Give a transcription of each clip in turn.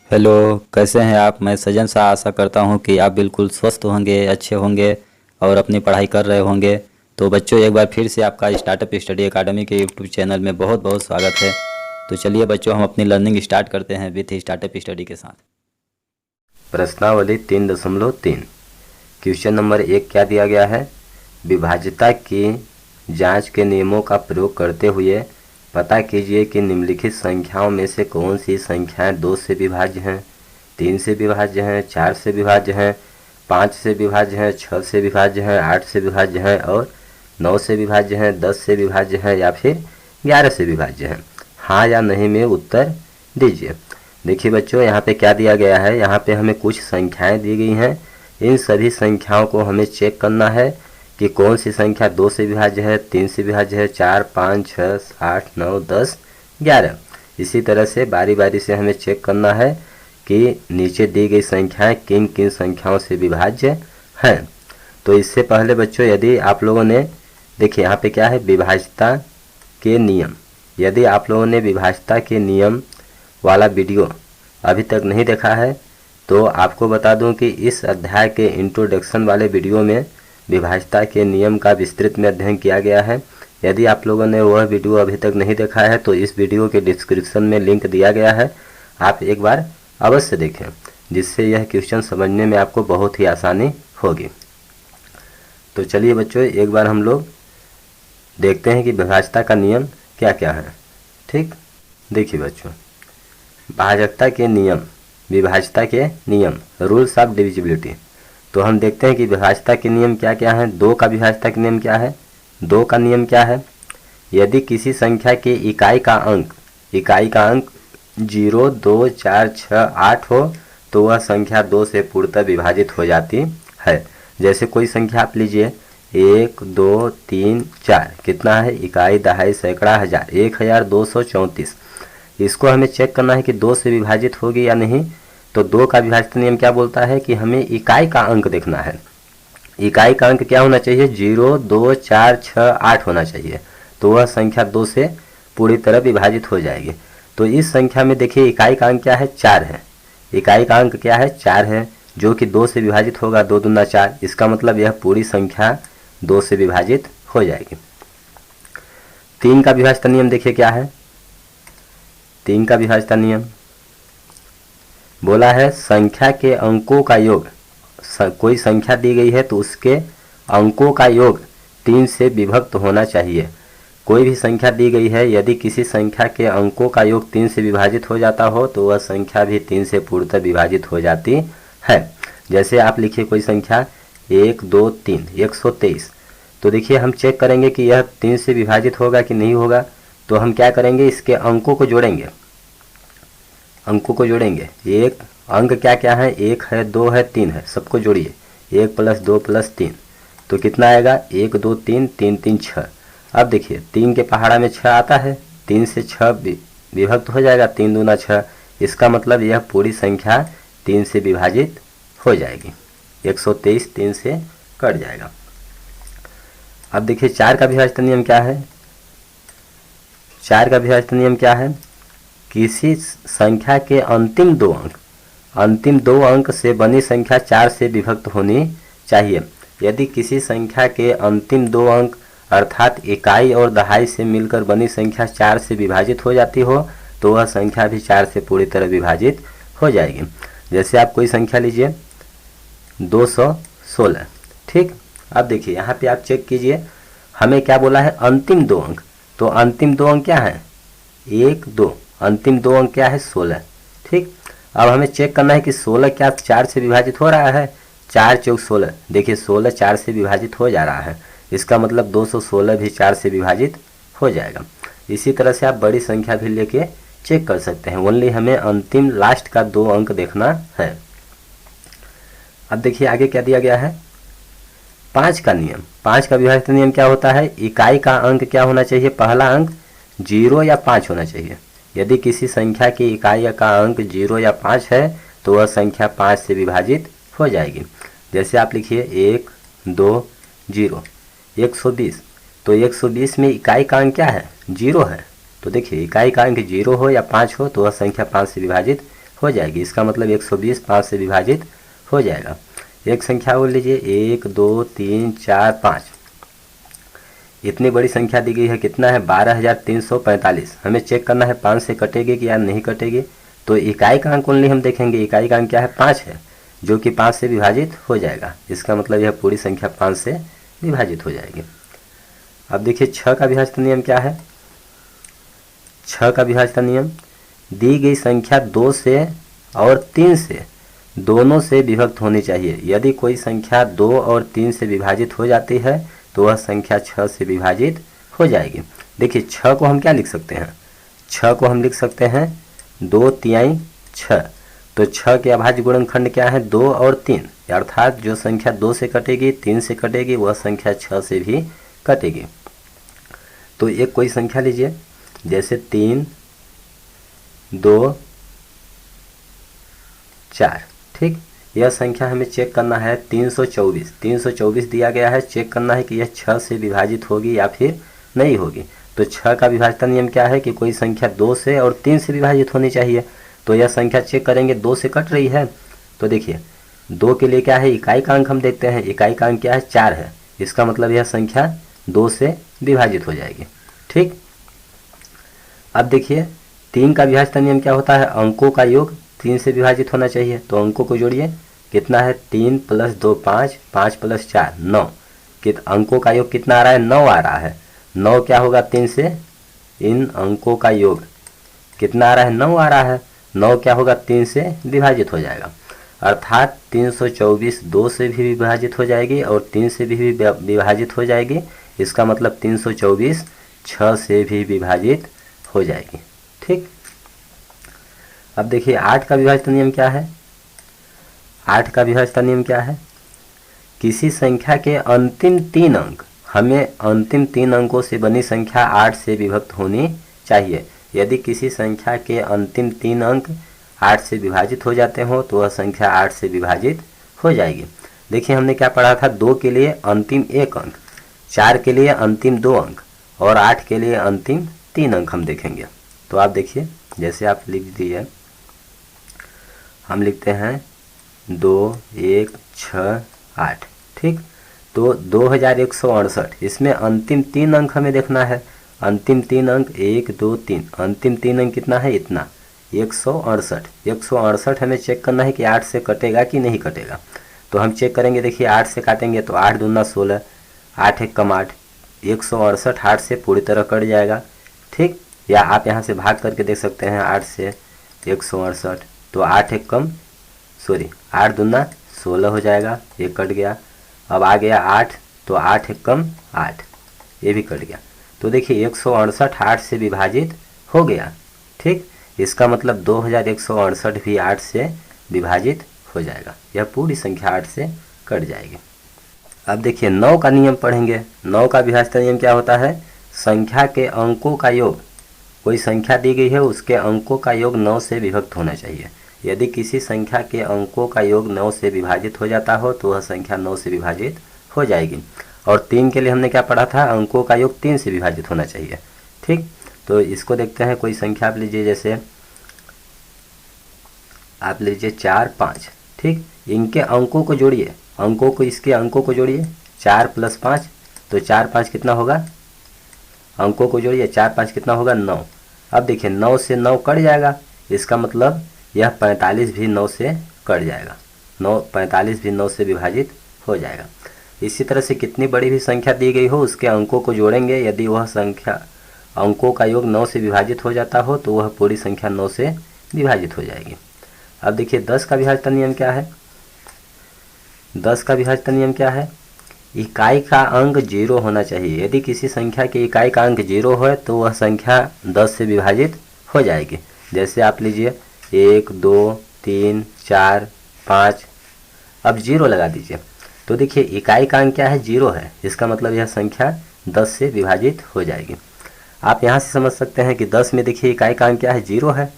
Hello. कैसे हैं आप? मैं सजन सा आशा करता हूं कि आप बिल्कुल स्वस्थ होंगे, अच्छे होंगे और अपनी पढ़ाई कर रहे होंगे। तो बच्चों, एक बार फिर से आपका स्टार्टअप स्टडी एकेडमी के यूट्यूब चैनल में बहुत बहुत स्वागत है। तो चलिए बच्चों, हम अपनी लर्निंग स्टार्ट करते हैं विथ स्टार्टअप स्टडी के साथ। प्रश्नावली 3.3। क्वेश्चन नंबर 1 क्या दिया गया है? विभाज्यता की जांच के नियमों का प्रयोग करते हुए पता कीजिए कि निम्नलिखित संख्याओं में से कौन सी संख्याएं 2 से विभाज्य हैं, 3 से विभाज्य हैं, 4 से विभाज्य हैं, 5 से विभाज्य हैं, 6 से विभाज्य हैं, 8 से विभाज्य हैं और 9 से विभाज्य हैं, 10 से विभाज्य हैं या फिर 11 से विभाज्य हैं। हाँ या नहीं में उत्तर दीजिए। देखिए बच्चों, यहाँ पे क्या दिया गया है, यहाँ पे हमें कुछ संख्याएं दी गई हैं। इन सभी संख्याओं को हमें चेक करना है कि कौन सी संख्या 2 से विभाज्य है, 3 से विभाज्य है, 4, 5, 6, 8, 9, 10, 11। इसी तरह से बारी बारी से हमें चेक करना है कि नीचे दी गई संख्याएं किन किन संख्याओं से विभाज्य हैं। तो इससे पहले बच्चों, यदि आप लोगों ने देखिए यहाँ पे क्या है, विभाज्यता के नियम। यदि आप लोगों ने विभाज्यता के नियम वाला वीडियो अभी तक नहीं देखा है तो आपको बता दूं कि इस अध्याय के इंट्रोडक्शन वाले वीडियो में विभाज्यता के नियम का विस्तृत में अध्ययन किया गया है। यदि आप लोगों ने वह वीडियो अभी तक नहीं देखा है तो इस वीडियो के डिस्क्रिप्शन में लिंक दिया गया है, आप एक बार अवश्य देखें, जिससे यह क्वेश्चन समझने में आपको बहुत ही आसानी होगी। तो चलिए बच्चों, एक बार हम लोग देखते हैं कि विभाज्यता का नियम क्या क्या है। ठीक, देखिए बच्चों, भाजकता के नियम, विभाज्यता के नियम, रूल्स ऑफ डिविजिबिलिटी। तो हम देखते हैं कि विभाज्यता के नियम क्या क्या हैं। 2 का विभाज्यता के नियम क्या है? 2 का नियम क्या है? यदि किसी संख्या के इकाई का अंक 0, 2, 4, 6, 8 हो तो वह संख्या 2 से पूर्णतः विभाजित हो जाती है। जैसे कोई संख्या आप लीजिए 1, 2, 3, 4, कितना है? इकाई, दहाई, सैकड़ा, हजार, 1234। इसको हमें चेक करना है कि 2 से विभाजित होगी या नहीं। तो 2 का विभाज्यता नियम क्या बोलता है कि हमें इकाई का अंक देखना है। इकाई का अंक क्या होना चाहिए? 0, 2, 4, 6, 8 होना चाहिए। तो वह संख्या 2 से पूरी तरह विभाजित हो जाएगी। तो इस संख्या में देखिए इकाई का अंक क्या है? 4 है। इकाई का अंक क्या है? 4 है, जो कि 2 से विभाजित होगा। 2 दूना 4, इसका मतलब यह पूरी संख्या 2 से विभाजित हो जाएगी। 3 का विभाज्यता नियम देखिए क्या है। 3 का विभाज्यता नियम बोला है संख्या के अंकों का योग, कोई संख्या दी गई है तो उसके अंकों का योग 3 से विभक्त होना चाहिए। कोई भी संख्या दी गई है, यदि किसी संख्या के अंकों का योग 3 से विभाजित हो जाता हो तो वह संख्या भी 3 से पूर्णतः विभाजित हो जाती है। जैसे आप लिखिए कोई संख्या 1, 2, 3, 123। तो देखिए हम चेक करेंगे कि यह 3 से विभाजित होगा कि नहीं होगा। तो हम क्या करेंगे, इसके अंकों को जोड़ेंगे। अंकों को जोड़ेंगे। एक अंक क्या क्या है? 1 है, 2 है, 3 है। सबको जोड़िए। 1 + 2 + 3 तो कितना आएगा? 1, 2, 3, 3, 3, 6। अब देखिए 3 के पहाड़ा में 6 आता है, 3 से 6 विभक्त हो जाएगा। 3 दूना 6, इसका मतलब यह पूरी संख्या 3 से विभाजित हो जाएगी। 123 3 से कट जाएगा। अब देखिए 4 का विभाज्यता नियम क्या है? 4 का विभाज्यता नियम क्या है? किसी संख्या के अंतिम दो अंक से बनी संख्या 4 से विभक्त होनी चाहिए। यदि किसी संख्या के अंतिम 2 अंक अर्थात इकाई और दहाई से मिलकर बनी संख्या 4 से विभाजित हो जाती हो तो वह संख्या भी 4 से पूरी तरह विभाजित हो जाएगी। जैसे आप कोई संख्या लीजिए 216। ठीक, अब देखिए यहाँ पे आप चेक कीजिए, हमें क्या बोला है? अंतिम 2 अंक। तो अंतिम 2 अंक क्या है? 1, 2। अंतिम 2 अंक क्या है? 16। ठीक, अब हमें चेक करना है कि 16 क्या 4 से विभाजित हो रहा है? 4 चौक 16। देखिए 16 4 से विभाजित हो जा रहा है, इसका मतलब 216 भी 4 से विभाजित हो जाएगा। इसी तरह से आप बड़ी संख्या भी लेके चेक कर सकते हैं। ओनली हमें अंतिम लास्ट का 2 अंक देखना है। अब देखिए आगे क्या दिया गया है? 5 का नियम। 5 का विभाज्यता नियम क्या होता है? इकाई का अंक क्या होना चाहिए? पहला अंक 0 या 5 होना चाहिए। यदि किसी संख्या की इकाई का अंक 0 या 5 है तो वह संख्या 5 से विभाजित हो जाएगी। जैसे आप लिखिए 1, 2, 0, 120। तो 120 में इकाई का अंक क्या है? 0 है। तो देखिए इकाई का अंक 0 हो या 5 हो तो वह संख्या 5 से विभाजित हो जाएगी। इसका मतलब 120 5 से विभाजित हो जाएगा। एक संख्या बोल लीजिए 1 2 3 4 5, इतनी बड़ी संख्या दी गई है, कितना है 12,345। हमें चेक करना है 5 से कटेगी कि या नहीं कटेगी। तो इकाई का अंक ओनली हम देखेंगे, इकाई का अंक क्या है 5 है, जो कि 5 से विभाजित हो जाएगा। इसका मतलब यह पूरी संख्या 5 से विभाजित हो जाएगी। अब देखिए 6 का विभाज्यता नियम क्या है। 6 का विभाज्यता नियम, दी गई संख्या 2 से और 3 से दोनों से विभक्त होनी चाहिए। यदि कोई संख्या 2 और 3 से विभाजित हो जाती है तो वह संख्या 6 से विभाजित हो जाएगी। देखिए 6 को हम क्या लिख सकते हैं, 6 को हम लिख सकते हैं 2 तिहाई 6। तो 6 के अभाज्य गुणनखंड क्या है 2 और 3, अर्थात जो संख्या 2 से कटेगी 3 से कटेगी वह संख्या 6 से भी कटेगी। तो एक कोई संख्या लीजिए, जैसे 3 2 4, ठीक। यह संख्या हमें चेक करना है 324 दिया गया है, चेक करना है कि यह 6 से विभाजित होगी या फिर नहीं होगी। तो 6 का विभाज्यता नियम क्या है कि कोई संख्या 2 से और 3 से विभाजित होनी चाहिए। तो यह संख्या चेक करेंगे 2 से कट रही है, तो देखिए 2 के लिए क्या है, इकाई का अंक हम देखते हैं, इकाई का अंक क्या है 4 है। इसका मतलब यह संख्या 2 से विभाजित हो जाएगी, ठीक। अब देखिए 3 का विभाज्यता नियम क्या होता है, अंकों का योग 3 से विभाजित होना चाहिए। तो अंकों को जोड़िए, कितना है 3 + 2 5, 5 + 4 9, अंकों का योग कितना आ रहा है 9 आ रहा है। 9 क्या होगा 3 से, इन अंकों का योग कितना आ रहा है 9 आ रहा है। 9 क्या होगा 3 से विभाजित हो जाएगा, अर्थात 324 2 से भी विभाजित हो जाएगी और 3 से भी विभाजित हो जाएगी। इसका मतलब 324 6 से भी विभाजित हो जाएगी, ठीक। अब देखिए 8 का विभाज्यता नियम क्या है। 8 का विभाज्यता नियम क्या है, किसी संख्या के अंतिम 3 अंक, हमें अंतिम 3 अंकों से बनी संख्या 8 से विभक्त होनी चाहिए। यदि किसी संख्या के अंतिम 3 अंक 8 से विभाजित हो जाते हो तो वह संख्या 8 से विभाजित हो जाएगी। देखिए हमने क्या पढ़ा था, 2 के लिए अंतिम 1 अंक, 4 के लिए अंतिम 2 अंक और 8 के लिए अंतिम 3 अंक हम देखेंगे। तो आप देखिए, जैसे आप लिख दिए, हम लिखते हैं 2 1 6 8, ठीक। तो 2168, इसमें अंतिम 3 अंक हमें देखना है। अंतिम 3 अंक 1 2 3, अंतिम 3 अंक कितना है इतना 168। 168 हमें चेक करना है कि 8 से कटेगा कि नहीं कटेगा। तो हम चेक करेंगे, देखिए 8 से काटेंगे तो 8 दूना 16, 8 एक कम 8, 168 8 से पूरी तरह कट जाएगा, ठीक। या आप यहाँ से भाग करके देख सकते हैं 8 से 168, तो 8 एक कम 8 दूना 16 हो जाएगा, ये कट गया। अब आ गया 8, तो 8 एक कम 8, ये भी कट गया। तो देखिए 168 8 से विभाजित हो गया, ठीक। इसका मतलब 2168 भी 8 से विभाजित हो जाएगा, यह पूरी संख्या 8 से कट जाएगी। अब देखिए 9 का नियम पढ़ेंगे। 9 का विभाज्यता नियम क्या होता है, संख्या के अंकों का योग, कोई संख्या दी गई है उसके अंकों का योग 9 से विभक्त होना चाहिए। यदि किसी संख्या के अंकों का योग 9 से विभाजित हो जाता हो तो वह संख्या 9 से विभाजित हो जाएगी। और 3 के लिए हमने क्या पढ़ा था, अंकों का योग 3 से विभाजित होना चाहिए, ठीक। तो इसको देखते हैं, कोई संख्या आप लीजिए, जैसे आप लीजिए 4 5, ठीक। इनके अंकों को जोड़िए, अंकों को, इसके अंकों को जोड़िए, 4 + 5, तो 4 5 कितना होगा, अंकों को जोड़िए, 4 5 कितना होगा 9। अब देखिए 9 से 9 कट जाएगा, इसका मतलब यह 45 भी 9 से कट जाएगा, 45 भी 9 से विभाजित हो जाएगा। इसी तरह से कितनी बड़ी भी संख्या दी गई हो उसके अंकों को जोड़ेंगे, यदि वह संख्या अंकों का योग 9 से विभाजित हो जाता हो तो वह पूरी संख्या 9 से विभाजित हो जाएगी। अब देखिए 10 का विभाज्यता नियम क्या है। 10 का विभाज्यता नियम क्या है, इकाई का अंक 0 होना चाहिए। यदि किसी संख्या की इकाई का अंक 0 है तो वह संख्या 10 से विभाजित हो जाएगी। जैसे आप लीजिए 1 2 3 4 5, अब 0 लगा दीजिए, तो देखिए इकाई का अंक क्या है 0 है, इसका मतलब यह संख्या 10 से विभाजित हो जाएगी। आप यहाँ से समझ सकते हैं कि 10 में देखिए इकाई का अंक क्या है 0 है,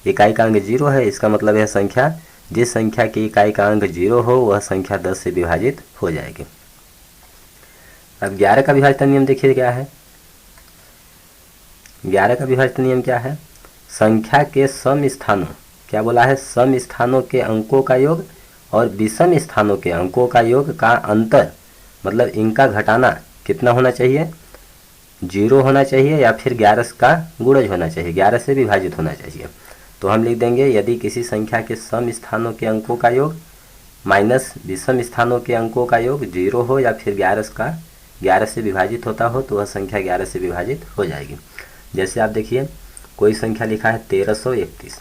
इकाई का अंक 0 है, इसका मतलब यह संख्या, जिस संख्या की इकाई का अंक 0 हो वह संख्या 10 से विभाजित हो जाएगी। अब 11 का विभाज्यता नियम देखिए क्या है। 11 का विभाज्यता नियम क्या है, संख्या के सम स्थानों, क्या बोला है, सम स्थानों के अंकों का योग और विषम स्थानों के अंकों का योग का अंतर, मतलब इनका घटाना कितना होना चाहिए, 0 होना चाहिए या फिर 11 का गुणज होना चाहिए, 11 से विभाजित होना चाहिए। तो हम लिख देंगे यदि किसी संख्या के सम स्थानों के अंकों का योग माइनस विषम स्थानों के अंकों का योग 0 हो या फिर 11 से विभाजित होता हो तो वह संख्या 11 से विभाजित हो जाएगी। जैसे आप देखिए कोई संख्या लिखा है 1331,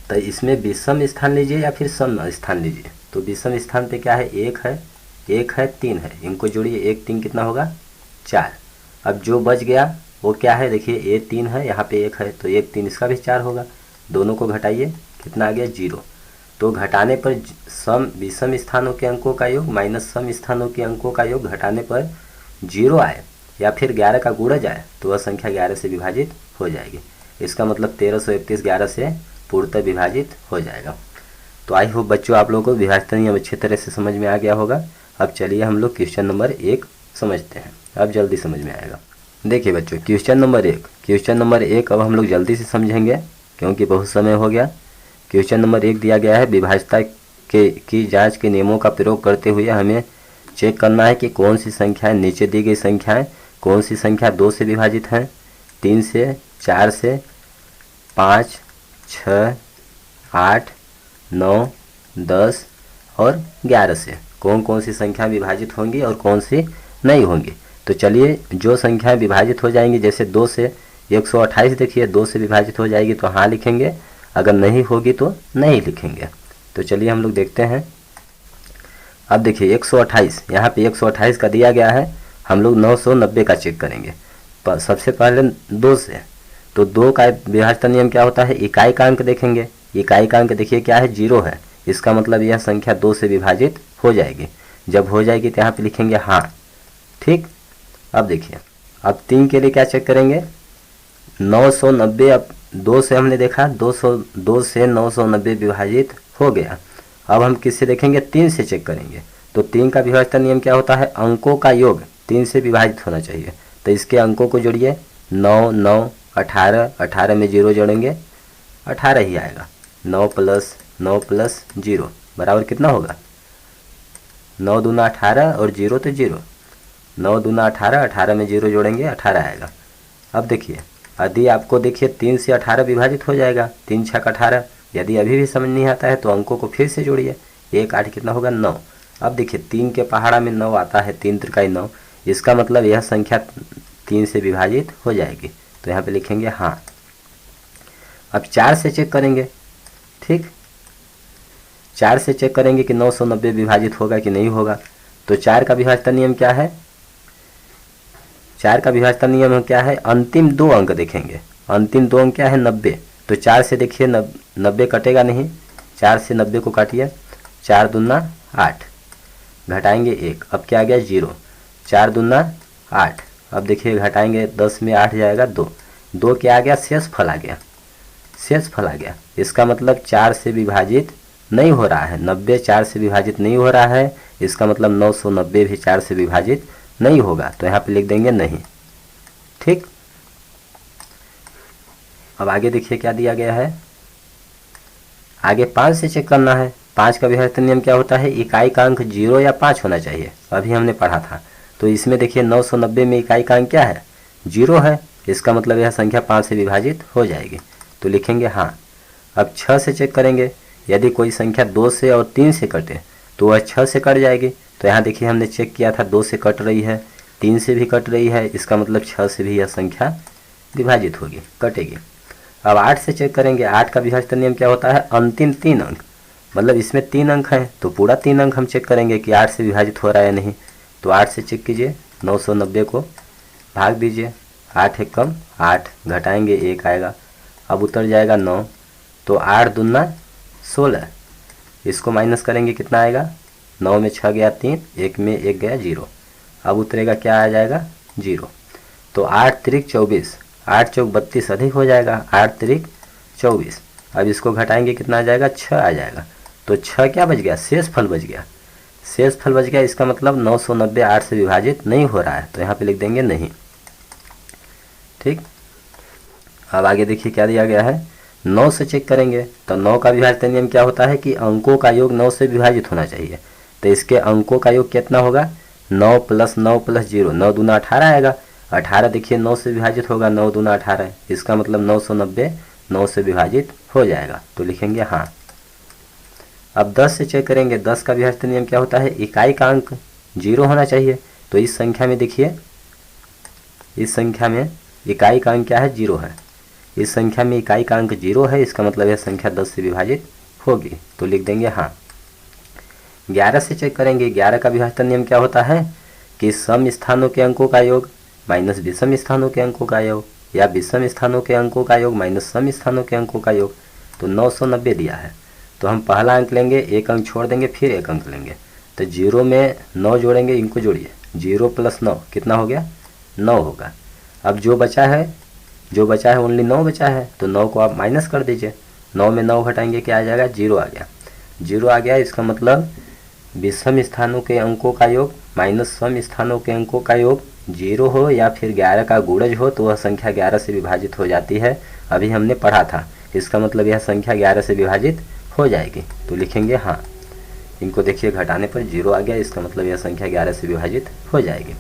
तो इसमें विषम स्थान लीजिए या फिर सम स्थान लीजिए। तो विषम स्थान पे क्या है, 1 है, 1 है, 3 है, इनको जोड़िए, 1 3 कितना होगा, 4। अब जो बच गया वो क्या है, देखिए ये 3 है, यहाँ पे 1 है, तो 1 3 इसका भी 4 होगा। दोनों को घटाइए, कितना आ गया, 0। तो घटाने पर सम विषम स्थानों के अंकों का योग माइनस सम स्थानों के अंकों का योग घटाने पर 0 आए या फिर 11 का गुणज आए तो वह संख्या 11 से विभाजित हो जाएगी। इसका मतलब 1331 11 से पूर्णतः विभाजित हो जाएगा। तो आई होप बच्चों आप लोगों को विभाजन नियम अच्छे तरह से समझ में आ गया होगा। अब चलिए हम लोग क्वेश्चन नंबर 1 समझते हैं, अब जल्दी समझ में आएगा। देखिए बच्चों क्वेश्चन नंबर 1 अब हम लोग जल्दी से समझेंगे क्योंकि बहुत समय हो गया। क्वेश्चन नंबर 1 दिया गया है, विभाज्यता की जांच के नियमों का प्रयोग करते हुए हमें चेक करना है कि कौन सी संख्याएं, नीचे दी गई संख्याएं कौन सी संख्या 2 से विभाजित हैं, 3 से, 4 से, 5, 6, 8, 9, 10 और 11 से कौन कौन सी संख्या विभाजित होंगी और कौन सी नहीं होंगी। तो चलिए जो संख्याएं विभाजित हो जाएंगी, जैसे 2 से 128 देखिए 2 से विभाजित हो जाएगी तो हाँ लिखेंगे, अगर नहीं होगी तो नहीं लिखेंगे। तो चलिए हम लोग देखते हैं। अब देखिए 128, यहाँ पे 128 का दिया गया है, हम लोग 990 का चेक करेंगे। सबसे पहले 2 से, तो 2 का विभाज्यता नियम क्या होता है, इकाई का अंक देखेंगे। इकाई का अंक देखिए क्या है, 0 है, इसका मतलब यह संख्या 2 से विभाजित हो जाएगी। जब हो जाएगी तो यहाँ पे लिखेंगे हाँ, ठीक। अब देखिए अब 3 के लिए क्या चेक करेंगे, 990। अब 2 से हमने देखा 2 से 990 विभाजित हो गया। अब हम किससे देखेंगे, 3 से चेक करेंगे। तो 3 का विभाज्यता नियम क्या होता है, अंकों का योग 3 से विभाजित होना चाहिए। तो इसके अंकों को जोड़िए, 9 9 18, 18 में 0 जोड़ेंगे 18 ही आएगा। 9 प्लस 0 बराबर कितना होगा, 9 दूना 18 और 0 तो 0, 9 दूना 18, 18 में 0 जोड़ेंगे 18 आएगा। अब देखिए यदि आपको देखिए 3 से 18 विभाजित हो जाएगा, 3 छक 18। यदि अभी भी समझ नहीं आता है तो अंकों को फिर से जोड़िए, 1 8 कितना होगा, 9। अब देखिए 3 के पहाड़ा में 9 आता है, 3 त्रिकाई 9, इसका मतलब यह संख्या 3 से विभाजित हो जाएगी। तो यहाँ पे लिखेंगे हाँ। अब 4 से चेक करेंगे, ठीक, 4 से चेक करेंगे कि 990 विभाजित होगा कि नहीं होगा। तो 4 का विभाज्यता नियम क्या है, 4 का विभाज्यता नियम क्या है, अंतिम 2 अंक देखेंगे। अंतिम 2 अंक क्या है, 90। तो 4 से देखिए 90 कटेगा नहीं, 4 से 90 को काटिए, 4 दूना 8, घटाएंगे 1, अब क्या आ गया 0, 4 दूना 8। अब देखिए घटाएंगे 10 में 8 जाएगा 2, 2 क्या आ गया, शेष फल आ गया, शेष फल आ गया। इसका मतलब 4 से विभाजित नहीं हो रहा है, 90 4 से विभाजित नहीं हो रहा है, इसका मतलब 990 भी 4 से विभाजित नहीं होगा। तो यहाँ पे लिख देंगे नहीं, ठीक। अब आगे देखिए क्या दिया गया है, आगे 5 से चेक करना है। 5 का विभाज्यता नियम क्या होता है, इकाई का अंक 0 या 5 होना चाहिए, अभी हमने पढ़ा था। तो इसमें देखिए 990 में इकाई का अंक क्या है, 0 है, इसका मतलब यह संख्या 5 से विभाजित हो जाएगी। तो लिखेंगे हाँ। अब 6 से चेक करेंगे, यदि कोई संख्या 2 से और 3 से कटे तो वह 6 से कट जाएगी। तो यहाँ देखिए हमने चेक किया था 2 से कट रही है, 3 से भी कट रही है, इसका मतलब 6 से भी यह संख्या विभाजित होगी, कटेगी। अब 8 से चेक करेंगे, 8 का विभाज्यता नियम क्या होता है, अंतिम 3 अंक, मतलब इसमें 3 अंक हैं तो पूरा 3 अंक हम चेक करेंगे कि 8 से विभाजित हो रहा है या नहीं। तो 8 से चेक कीजिए, 990 को भाग दीजिए, 8 एक कम 8, घटाएंगे 1 आएगा, अब उतर जाएगा 9। तो 8 दूना 16, इसको माइनस करेंगे कितना आएगा, 9 में 6 गया 3, 1 में 1 गया 0, अब उतरेगा क्या आ जाएगा 0। तो 8 त्रिक 24, 8 चौक 32 अधिक हो जाएगा, 8 त्रिक 24। अब इसको घटाएंगे कितना आ जाएगा, 6 आ जाएगा। तो 6 क्या बच गया, शेष फल बच गया, शेष फल बच गया, इसका मतलब 990 8 से विभाजित नहीं हो रहा है। तो यहाँ पे लिख देंगे नहीं, ठीक। अब आगे देखिए क्या दिया गया है, 9 से चेक करेंगे तो 9 का विभाज्यता नियम क्या होता है कि अंकों का योग 9 से विभाजित होना चाहिए। तो इसके अंकों का योग कितना होगा, 9 + 9 + 0, 9 दूना 18 आएगा। 18 देखिए 9 से विभाजित होगा, 9 दूना 18, इसका मतलब 990 9 से विभाजित हो जाएगा, तो लिखेंगे हाँ। अब 10 से चेक करेंगे, 10 का विभाज्यता नियम क्या होता है, इकाई का अंक 0 होना चाहिए। तो इस संख्या में देखिए, इस संख्या में इकाई का अंक क्या है, 0 है। इस संख्या में इकाई का अंक 0 है, इसका मतलब यह संख्या 10 से विभाजित होगी, तो लिख देंगे हाँ। 11 से चेक करेंगे, 11 का विभाज्यता नियम क्या होता है कि सम स्थानों के अंकों का योग माइनस विषम स्थानों के अंकों का योग, या विषम स्थानों के अंकों का योग माइनस सम स्थानों के अंकों का योग। तो 990 दिया है, तो हम पहला अंक लेंगे, एक अंक छोड़ देंगे, फिर एक अंक लेंगे। तो 0 में 9 जोड़ेंगे, इनको जोड़िए, 0 + 9 कितना हो गया, 9 होगा। अब जो बचा है ओनली 9 बचा है, तो 9 को आप माइनस कर दीजिए। 9 में 9 घटाएंगे क्या आ जाएगा, 0 आ गया। 0 आ गया, इसका मतलब विषम स्थानों के अंकों का योग माइनस सम स्थानों के अंकों का योग 0 हो या फिर 11 का गुणज हो तो वह संख्या 11 से विभाजित हो जाती है। अभी हमने पढ़ा था, इसका मतलब यह संख्या 11 से विभाजित हो जाएगी, तो लिखेंगे हाँ। इनको देखिए घटाने पर 0 आ गया, इसका मतलब यह संख्या 11 से विभाजित हो जाएगी।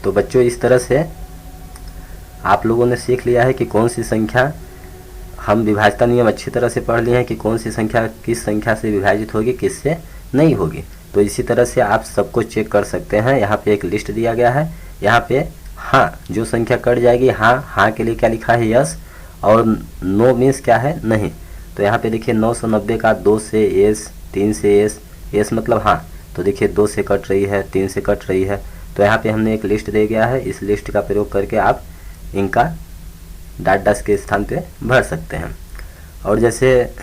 तो बच्चों इस तरह से आप लोगों ने सीख लिया है कि कौन सी संख्या, हम विभाज्यता नियम अच्छी तरह से पढ़ लिए हैं कि कौन सी संख्या किस संख्या से विभाजित होगी, किससे नहीं होगी। तो इसी तरह से आप सबको चेक कर सकते हैं। यहाँ पे एक लिस्ट दिया गया है, यहाँ पे हाँ जो संख्या कट जाएगी, हाँ के लिए क्या लिखा है, यस, और नो मीन्स क्या है, नहीं। तो यहाँ पे देखिए 990 का 2 से एस, 3 से एस मतलब हाँ, तो देखिए 2 से कट रही है, 3 से कट रही है। तो यहाँ पे हमने एक लिस्ट दे गया है, इस लिस्ट का प्रयोग करके आप इनका डैश के स्थान पे भर सकते हैं। और जैसे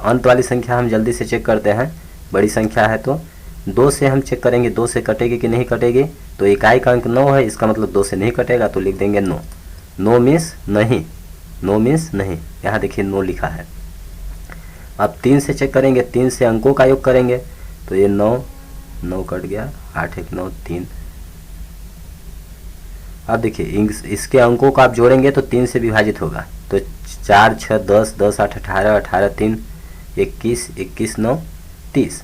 अंत वाली संख्या हम जल्दी से चेक करते हैं, बड़ी संख्या है तो 2 से हम चेक करेंगे, 2 से कटेगी कि नहीं कटेगी। तो इकाई का अंक 9 है, इसका मतलब 2 से नहीं कटेगा, तो लिख देंगे नो। नो मीन्स नहीं, नो मीन्स नहीं, यहाँ देखिए नो लिखा है। अब 3 से चेक करेंगे, 3 से अंकों का योग करेंगे, तो ये 9 कट गया, 8 1 9 3। अब देखिए इसके अंकों को आप जोड़ेंगे तो 3 से विभाजित होगा, तो 4 6 10 10 8 18 18 3 21 21 9 30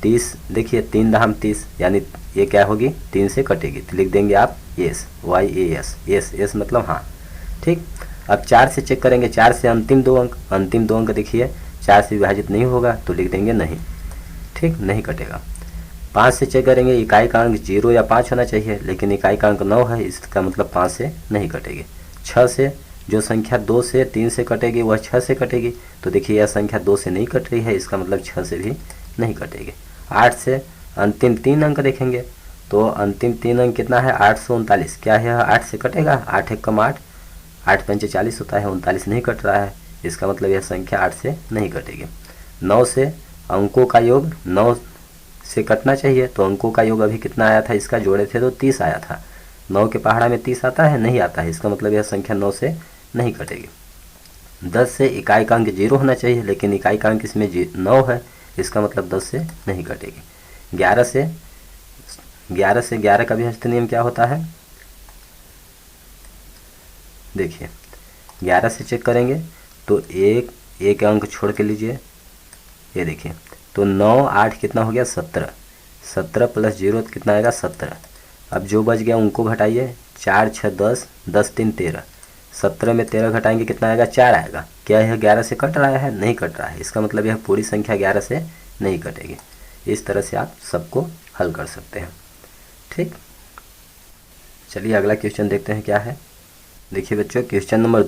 30, देखिए 3 दाम 30, यानी ये क्या होगी, 3 से कटेगी, तो लिख देंगे आप एस, YAS, एस मतलब हाँ, ठीक। अब 4 से चेक करेंगे, 4 से अंतिम दो अंक देखिए 4 से विभाजित नहीं होगा, तो लिख देंगे नहीं, ठीक, नहीं कटेगा। 5 से चेक करेंगे, इकाई का अंक 0 या 5 होना चाहिए, लेकिन इकाई का अंक 9 है, इसका मतलब 5 से नहीं कटेगी। 6 से जो संख्या 2 से 3 से कटेगी वह 6 से कटेगी, तो देखिए यह संख्या 2 से नहीं कट रही है, इसका मतलब 6 से भी नहीं कटेगी। 8 से अंतिम 3 अंक देखेंगे, तो अंतिम 3 अंक कितना है, 839, क्या है 8 से कटेगा, 8 1 कम 8, 8 5 40 होता है, 39 नहीं कट रहा है, इसका मतलब यह संख्या 8 से नहीं कटेगी। 9 से अंकों का योग 9 से कटना चाहिए, तो अंकों का योग अभी कितना आया था, इसका जोड़े थे तो 30 आया था। 9 के पहाड़ा में 30 आता है, नहीं आता है, इसका मतलब यह संख्या 9 से नहीं कटेगी। 10 से इकाई का अंक 0 होना चाहिए, लेकिन इकाई का अंक इसमें 9 है, इसका मतलब 10 से नहीं कटेगी। 11 से 11 का विभाज्यता नियम क्या होता है, देखिए 11 से चेक करेंगे तो एक अंक छोड़ के लीजिए, ये देखिए, तो 9 8 कितना हो गया, 17 17 + 0 कितना आएगा, 17। अब जो बच गया उनको घटाइए, 4 6 10 10 3 13, 17 में 13 घटाएंगे कितना आएगा, 4 आएगा। क्या यह 11 से कट रहा है, नहीं कट रहा है, इसका मतलब यह पूरी संख्या 11 से नहीं कटेगी। इस तरह से आप सबको हल कर सकते हैं, ठीक। चलिए अगला क्वेश्चन देखते हैं क्या है। देखिए बच्चों क्वेश्चन नंबर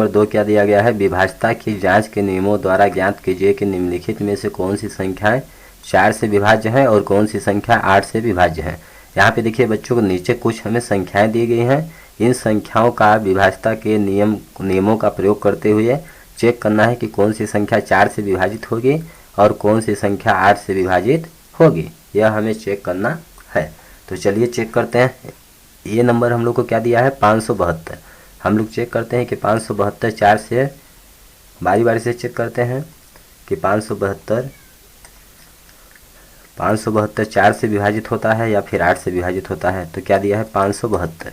2 क्या दिया गया है, विभाज्यता की जांच के नियमों द्वारा ज्ञात कीजिए कि निम्नलिखित में से कौन सी संख्याएं 4 से विभाज्य हैं और कौन सी संख्या 8 से विभाज्य हैं। यहाँ पे देखिए बच्चों को नीचे कुछ हमें संख्याएं दी गई हैं, इन संख्याओं का विभाज्यता के नियमों का प्रयोग करते हुए चेक करना है कि कौन सी संख्या 4 से विभाजित होगी और कौन सी संख्या 8 से विभाजित होगी, यह हमें चेक करना है। तो चलिए चेक करते हैं। ये नंबर हम लोग को क्या दिया है, 572। हम लोग चेक करते हैं कि 572 4 से, बारी बारी से चेक करते हैं कि 572 4 से विभाजित होता है या फिर 8 से विभाजित होता है। तो क्या दिया है, 572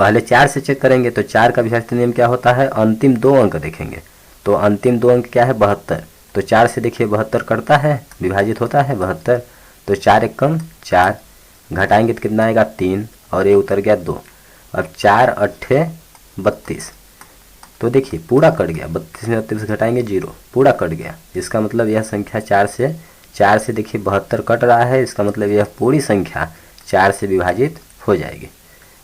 पहले 4 से चेक करेंगे तो 4 का विभाज्य नियम क्या होता है, अंतिम 2 अंक देखेंगे। तो अंतिम 2 अंक क्या है, 72। तो 4 से देखिए 72 कटता है, विभाजित होता है 72। तो 4 एकम 4, घटाएंगे तो कितना आएगा 3, और ये उतर गया 2। अब 4 अट्ठे 32, तो देखिए पूरा कट गया, 32 में 32 घटाएंगे 0, पूरा कट गया। इसका मतलब यह संख्या 4 से देखिए 72 कट रहा है, इसका मतलब यह पूरी संख्या 4 से विभाजित हो जाएगी।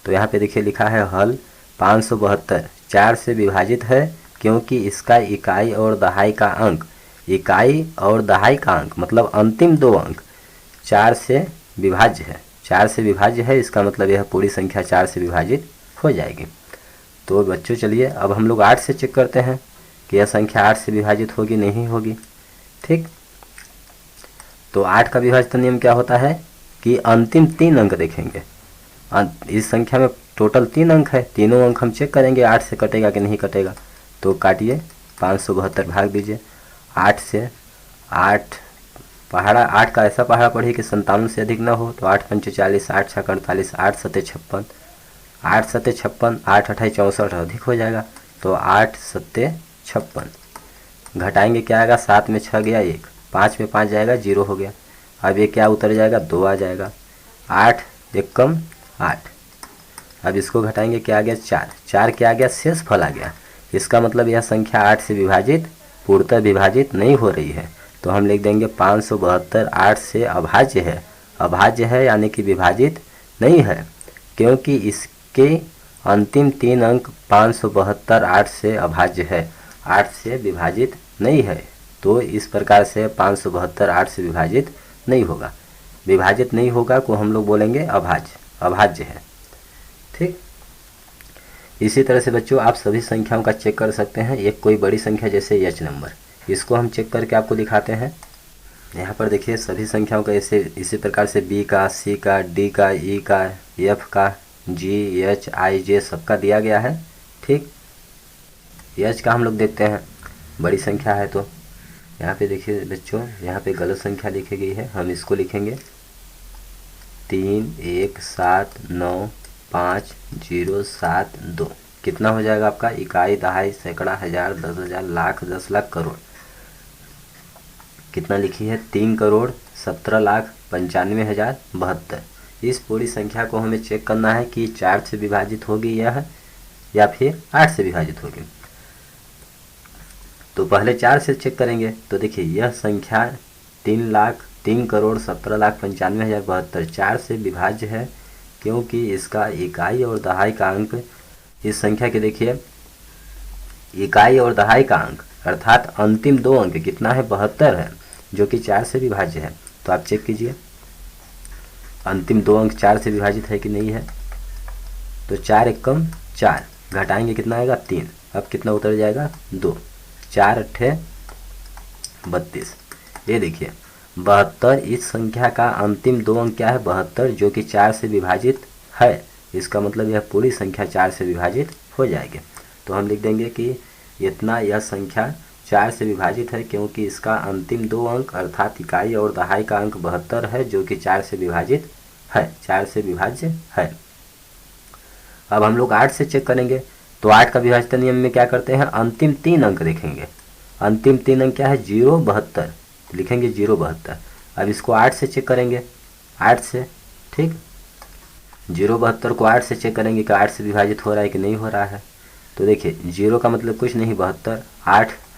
तो यहाँ पे देखिए लिखा है हल 572 4 से विभाजित है, क्योंकि इसका इकाई और दहाई का अंक, इकाई और दहाई का अंक मतलब अंतिम 2 अंक 4 से विभाज्य है, 4 से विभाज्य है। इसका मतलब यह पूरी संख्या 4 से विभाजित हो जाएगी। तो बच्चों चलिए अब हम लोग 8 से चेक करते हैं कि यह संख्या 8 से विभाजित होगी नहीं होगी। ठीक, तो 8 का विभाज्य नियम क्या होता है कि अंतिम 3 अंक देखेंगे। इस संख्या में टोटल 3 अंक है, तीनों अंक हम चेक करेंगे 8 से कटेगा कि नहीं कटेगा। तो काटिए, 572 भाग दीजिए 8 से। 8 पहाड़ा, 8 का ऐसा पहाड़ा पढ़िए कि 57 से अधिक ना हो। तो 8 पंचे 40, 8 छः 48, 8 सत्ते 56, 8 सत्ते 56, 8 अठाई 64 अधिक हो जाएगा। तो 8 सत्ते 56, घटाएंगे क्या आएगा, 7 में 6 गया 1, 5 में 5 जाएगा 0 हो गया। अब ये क्या उतर जाएगा, 2 आ जाएगा। 8 एकम 8, अब इसको घटाएंगे क्या आ गया, 4, 4 क्या आ गया, शेष फल आ गया। इसका मतलब यह संख्या 8 से विभाजित, पूर्णतः विभाजित नहीं हो रही है। तो हम लिख देंगे 572 8 से अभाज्य है, अभाज्य है यानी कि विभाजित नहीं है, क्योंकि इसके अंतिम 3 अंक 572 8 से अभाज्य है, 8 से विभाजित नहीं है। तो इस प्रकार से 572 8 से विभाजित नहीं होगा। विभाजित नहीं होगा को हम लोग बोलेंगे अभाज्य, अभाज्य है। ठीक, इसी तरह से बच्चों आप सभी संख्याओं का चेक कर सकते हैं। एक कोई बड़ी संख्या जैसे एच नंबर, इसको हम चेक करके आपको दिखाते हैं। यहाँ पर देखिए सभी संख्याओं का ऐसे इसी प्रकार से बी का, सी का, डी का, ई का, एफ का, जी, एच, आई, जे सबका दिया गया है। ठीक, एच का हम लोग देखते हैं, बड़ी संख्या है। तो यहाँ पे देखिए बच्चों, यहाँ पे गलत संख्या लिखी गई है, हम इसको लिखेंगे 3 1 7 9 5 0 7 2। कितना हो जाएगा आपका, इकाई, दहाई, सैकड़ा, हजार, 10,000, लाख, 10 लाख, करोड़। कितना लिखी है, 3,17,95,072। इस पूरी संख्या को हमें चेक करना है कि 4 से विभाजित होगी यह या फिर 8 से विभाजित होगी। तो पहले 4 से चेक करेंगे। तो देखिए यह संख्या 3,17,95,072 4 से विभाज्य है, क्योंकि इसका इकाई और दहाई का अंक, इस संख्या के देखिए इकाई और दहाई का अंक अर्थात अंतिम 2 अंक कितना है, 72 है, जो कि 4 से विभाज्य है। तो आप चेक कीजिए अंतिम 2 अंक 4 से विभाजित है कि नहीं है। तो 4 एकम 4, घटाएंगे कितना आएगा 3, अब कितना उतर जाएगा 2, 4 अट्ठे 32। ये देखिए 72, इस संख्या का अंतिम 2 अंक क्या है, 72, जो कि 4 से विभाजित है। इसका मतलब यह पूरी संख्या 4 से विभाजित हो जाएगी। तो हम लिख देंगे कि इतना यह संख्या 4 से विभाजित है, क्योंकि इसका अंतिम 2 अंक अर्थात इकाई और दहाई का अंक 72 है, जो कि 4 से विभाजित है, 4 से विभाज्य है। अब हम लोग 8 से चेक करेंगे। तो 8 का विभाज्यता नियम में क्या करते हैं, अंतिम 3 अंक देखेंगे। अंतिम 3 अंक क्या है, 0 72, लिखेंगे 0 72। अब इसको 8 से चेक करेंगे, 8 से। ठीक, 0 72 को 8 से चेक करेंगे कि 8 से विभाजित हो रहा है कि नहीं हो रहा है। तो देखिए 0 का मतलब कुछ नहीं, 72,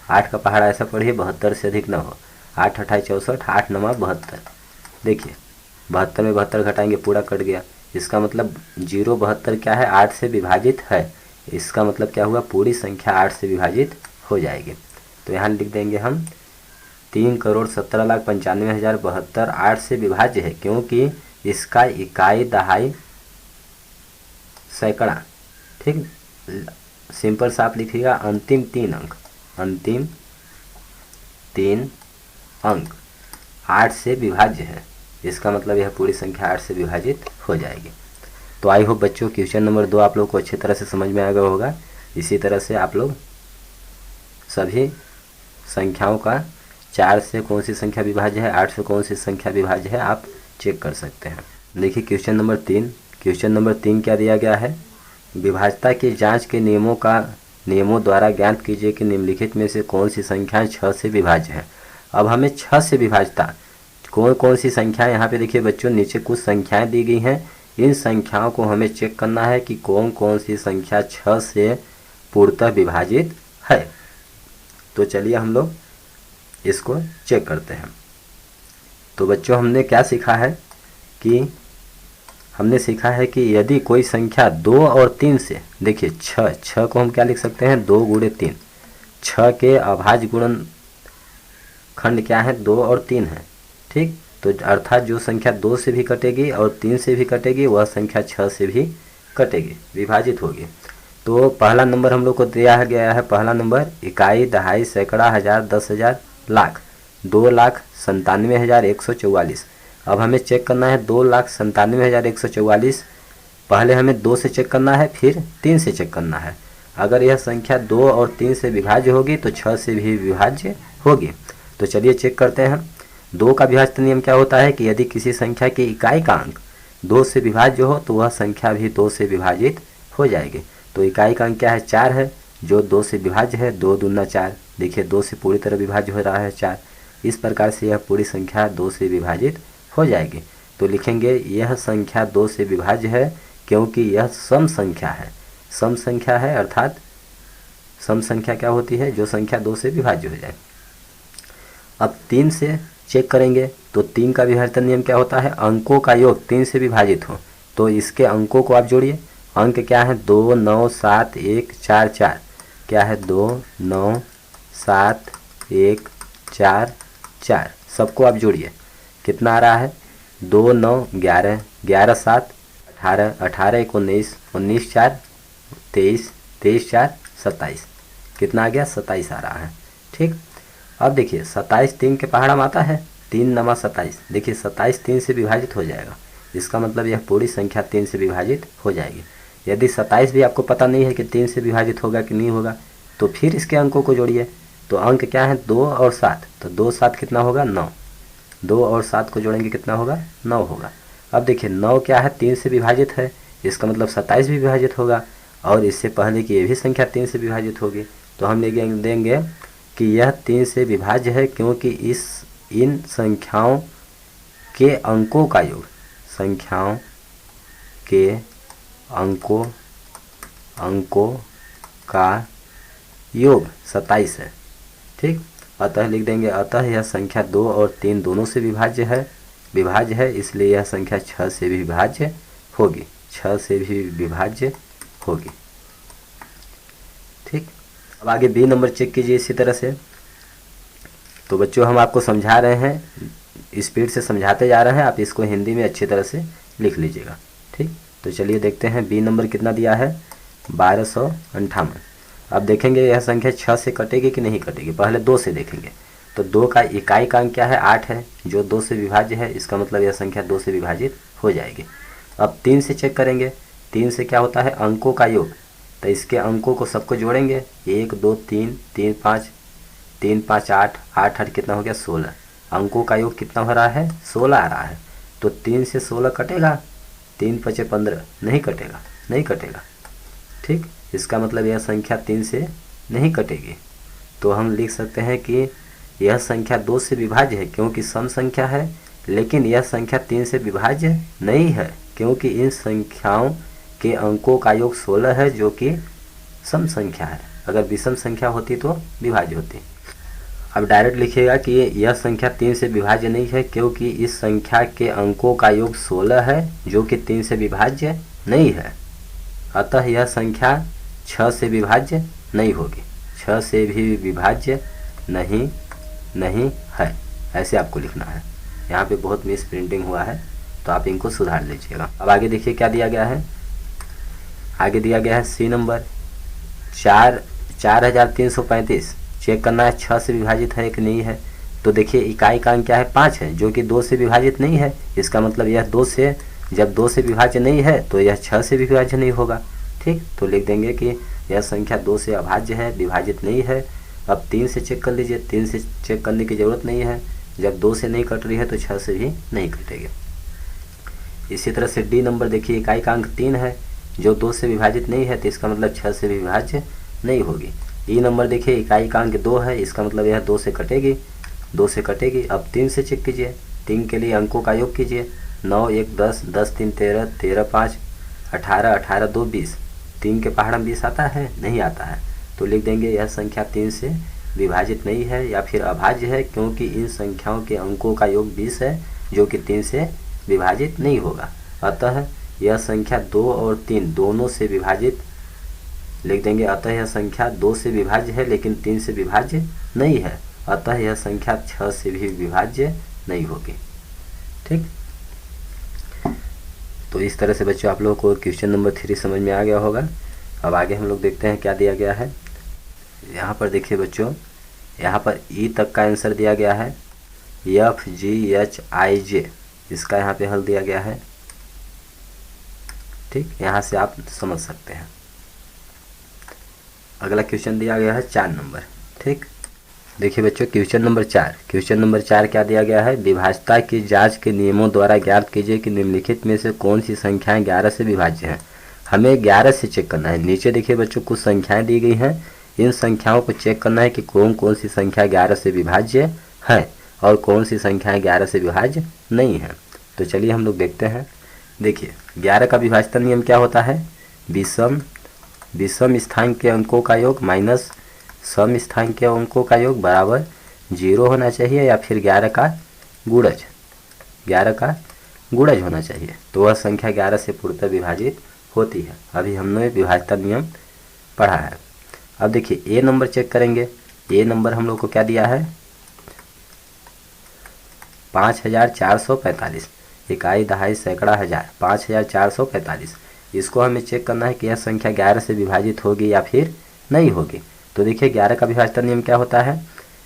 8 का पहाड़ा ऐसा पढ़िए 72 से अधिक ना हो। 8 अठाई 64, 8 9 72। देखिए 72 में 72 घटाएंगे पूरा कट गया। इसका मतलब 0 72 क्या है, 8 से विभाजित है। इसका मतलब क्या हुआ, पूरी संख्या 8 से विभाजित हो जाएगी। तो यहाँ लिख देंगे हम 3,17,95,072 8 से विभाज्य है, क्योंकि इसका इकाई, दहाई, सैकड़ा। ठीक, सिंपल सा आप लिखिएगा अंतिम 3 अंक, अंतिम 3 अंक 8 से विभाज्य है। इसका मतलब यह पूरी संख्या 8 से विभाजित हो जाएगी। तो आई होप बच्चों क्वेश्चन नंबर 2 आप लोग को अच्छी तरह से समझ में आ गया होगा। इसी तरह से आप लोग सभी संख्याओं का 4 से कौन सी संख्या विभाज्य है, 8 से कौन सी संख्या विभाज्य है, आप चेक कर सकते हैं। देखिए क्वेश्चन नंबर 3, क्वेश्चन नंबर 3 क्या दिया गया है विभाज्यता की जांच के नियमों द्वारा ज्ञात कीजिए कि निम्नलिखित में से कौन सी संख्याएं 6 से विभाज्य है। अब हमें 6 से विभाज्यता कौन कौन सी संख्याएं, यहाँ पे देखिए बच्चों नीचे कुछ संख्याएं दी गई हैं, इन संख्याओं को हमें चेक करना है कि कौन कौन सी संख्या 6 से पूर्णतः विभाजित है। तो चलिए हम लोग इसको चेक करते हैं। तो बच्चों हमने क्या सीखा है कि हमने सीखा है कि यदि कोई संख्या 2 और 3 से, देखिए 6 को हम क्या लिख सकते हैं 2 गुणे 3, 6 के अभाज्य गुणनखंड क्या है 2 और 3 है, ठीक। तो अर्थात जो संख्या 2 से भी कटेगी और 3 से भी कटेगी वह संख्या 6 से भी कटेगी, विभाजित होगी। तो पहला नंबर हम लोग को दिया गया है, पहला नंबर इकाई, दहाई, सैकड़ा, हजार, 10,000, लाख, 2,97,144। अब हमें चेक करना है 2,97,144। पहले हमें 2 से चेक करना है, फिर 3 से चेक करना है। अगर यह संख्या 2 और 3 से विभाज्य होगी तो 6 से भी विभाज्य होगी। तो चलिए चेक करते हैं। 2 का विभाज्यता नियम क्या होता है कि यदि किसी संख्या की इकाई का अंक 2 से विभाज्य हो तो वह संख्या भी 2 से विभाजित हो जाएगी। तो इकाई का अंक क्या है 4 है, जो 2 से विभाज्य है, 2 दूना 4, देखिए 2 से पूरी तरह विभाज्य हो रहा है 4। इस प्रकार से यह पूरी संख्या 2 से विभाजित हो जाएगी। तो लिखेंगे यह संख्या 2 से विभाज्य है क्योंकि यह सम संख्या है। सम संख्या है अर्थात सम संख्या क्या होती है, जो संख्या 2 से विभाज्य हो जाए। अब 3 से चेक करेंगे तो 3 का विभाज्यता नियम क्या होता है, अंकों का योग 3 से विभाजित हो तो इसके अंकों को आप जोड़िए। अंक क्या है 2, 9, 7, 1, 4, 4, क्या है 2, 9, 7, 1, 4, 4, सबको आप जोड़िए। कितना आ रहा है 2, 9, 11, 11, 7, 18, 18, 19, 19, 4, 23, 23, 4, 27, कितना आ गया 27 आ रहा है, ठीक। अब देखिए 27 3 के पहाड़ा में आता है, 3 नमा 27, देखिए 27 3 से विभाजित हो जाएगा। इसका मतलब यह पूरी संख्या 3 से विभाजित हो जाएगी। यदि 27 भी आपको पता नहीं है कि 3 से विभाजित होगा कि नहीं होगा तो फिर इसके अंकों को जोड़िए। तो अंक क्या है 2 और 7, तो 2 7 कितना होगा 9, 2 और 7 को जोड़ेंगे कितना होगा 9 होगा। अब देखिए 9 क्या है 3 से विभाजित है, इसका मतलब 27 भी विभाजित होगा और इससे पहले कि ये भी संख्या 3 से विभाजित होगी। तो हम देंगे कि यह 3 से विभाज्य है क्योंकि इन संख्याओं के अंकों का योग, संख्याओं के अंकों का योग 27 है, ठीक। अतः लिख देंगे अतः यह संख्या 2 और 3 दोनों से विभाज्य है, इसलिए यह संख्या 6 से भी विभाज्य होगी, 6 से भी विभाज्य होगी, ठीक। अब आगे बी नंबर चेक कीजिए इसी तरह से। तो बच्चों हम आपको समझा रहे हैं, स्पीड से समझाते जा रहे हैं, आप इसको हिंदी में अच्छी तरह से लिख लीजिएगा, ठीक। तो चलिए देखते हैं बी नंबर कितना दिया है 1258। अब देखेंगे यह संख्या 6 से कटेगी कि नहीं कटेगी। पहले 2 से देखेंगे तो 2 का इकाई का अंक क्या है 8 है, जो 2 से विभाज्य है, इसका मतलब यह संख्या 2 से विभाजित हो जाएगी। अब 3 से चेक करेंगे, 3 से क्या होता है अंकों का योग, तो इसके अंकों को सबको जोड़ेंगे 1 2 3 3 5 3 5 8 8 8 कितना हो गया 16। अंकों का योग कितना हो रहा है 16 आ रहा है। तो 3 से 16 कटेगा, 3 5 15 नहीं कटेगा, ठीक। इसका मतलब यह संख्या 3 से नहीं कटेगी। तो हम लिख सकते हैं कि यह संख्या 2 से विभाज्य है क्योंकि सम संख्या है, लेकिन यह संख्या 3 से विभाज्य नहीं है क्योंकि इन संख्याओं के अंकों का योग 16 है जो कि सम संख्या है। अगर विषम संख्या होती तो विभाज्य होती। अब डायरेक्ट लिखिएगा कि यह संख्या 3 से विभाज्य नहीं है क्योंकि इस संख्या के अंकों का योग 16 है जो कि 3 से विभाज्य नहीं है। अतः यह संख्या 6 से विभाज्य नहीं होगी, 6 से भी विभाज्य नहीं है, ऐसे आपको लिखना है। यहाँ पे बहुत मिस प्रिंटिंग हुआ है तो आप इनको सुधार लीजिएगा। अब आगे देखिए क्या दिया गया है, आगे दिया गया है सी नंबर 4335। चेक करना है 6 से विभाजित है कि नहीं है। तो देखिए इकाई का अंक क्या है 5 है जो कि 2 से विभाजित नहीं है, इसका मतलब यह 2 से, जब 2 से विभाज्य नहीं है तो यह 6 से भी विभाज्य नहीं होगा, ठीक। तो लिख देंगे कि यह संख्या 2 से अभाज्य है, विभाजित नहीं है। अब 3 से चेक कर लीजिए, 3 से चेक करने की ज़रूरत नहीं है, जब 2 से नहीं कट रही है तो 6 से भी नहीं कटेगी। इसी तरह से डी नंबर देखिए इकाई का अंक 3 है, जो 2 से विभाजित नहीं है तो इसका मतलब 6 से भी विभाज्य नहीं होगी। ई नंबर देखिए इकाई का अंक 2 है, इसका मतलब यह 2 से कटेगी, 2 से कटेगी। अब 3 से चेक कीजिए, 3 के लिए अंकों का योग कीजिए। 9 1 10, 10 3 13, 13 5 18, 18 2 20। 3 के पहाड़ में 20 आता है? नहीं आता है। तो लिख देंगे यह संख्या 3 से विभाजित नहीं है या फिर अभाज्य है, क्योंकि इन संख्याओं के अंकों का योग 20 है जो कि 3 से विभाजित नहीं होगा। अतः यह संख्या 2 और 3 दोनों से विभाजित, लिख देंगे अतः यह संख्या 2 से विभाज्य है लेकिन 3 से विभाज्य नहीं है। अतः यह संख्या 6 से भी विभाज्य नहीं होगी। ठीक, तो इस तरह से बच्चों आप लोगों को क्वेश्चन नंबर 3 समझ में आ गया होगा। अब आगे हम लोग देखते हैं क्या दिया गया है। यहाँ पर देखिए बच्चों, यहाँ पर ई तक का आंसर दिया गया है, FGHIJ इसका यहाँ पे हल दिया गया है। ठीक, यहाँ से आप समझ सकते हैं। अगला क्वेश्चन दिया गया है 4 नंबर। ठीक, देखिए बच्चों क्वेश्चन नंबर 4, क्वेश्चन नंबर 4 क्या दिया गया है, विभाज्यता की जांच के नियमों द्वारा ज्ञात कीजिए कि निम्नलिखित में से कौन सी संख्याएं 11 से विभाज्य हैं। हमें 11 से चेक करना है। नीचे देखिए बच्चों कुछ संख्याएं दी गई हैं, इन संख्याओं को चेक करना है कि कौन कौन सी संख्या 11 से विभाज्य है और कौन सी संख्याएं 11 से विभाज्य नहीं है। तो चलिए हम लोग देखते हैं। देखिए 11 का विभाज्यता नियम क्या होता है, विषम स्थान के अंकों का योग माइनस सम स्थान के अंकों का योग बराबर 0 होना चाहिए या फिर 11 का गुणज, 11 का गुणज होना चाहिए, तो वह संख्या 11 से पूर्णतः विभाजित होती है। अभी हमने विभाज्यता नियम पढ़ा है। अब देखिए ए नंबर चेक करेंगे। ए नंबर हम लोग को क्या दिया है, 5445, इकाई दहाई सैकड़ा हजार, 5445। इसको हमें चेक करना है कि यह संख्या 11 से विभाजित होगी या फिर नहीं होगी। तो देखिए 11 का विभाज्यता नियम क्या होता है,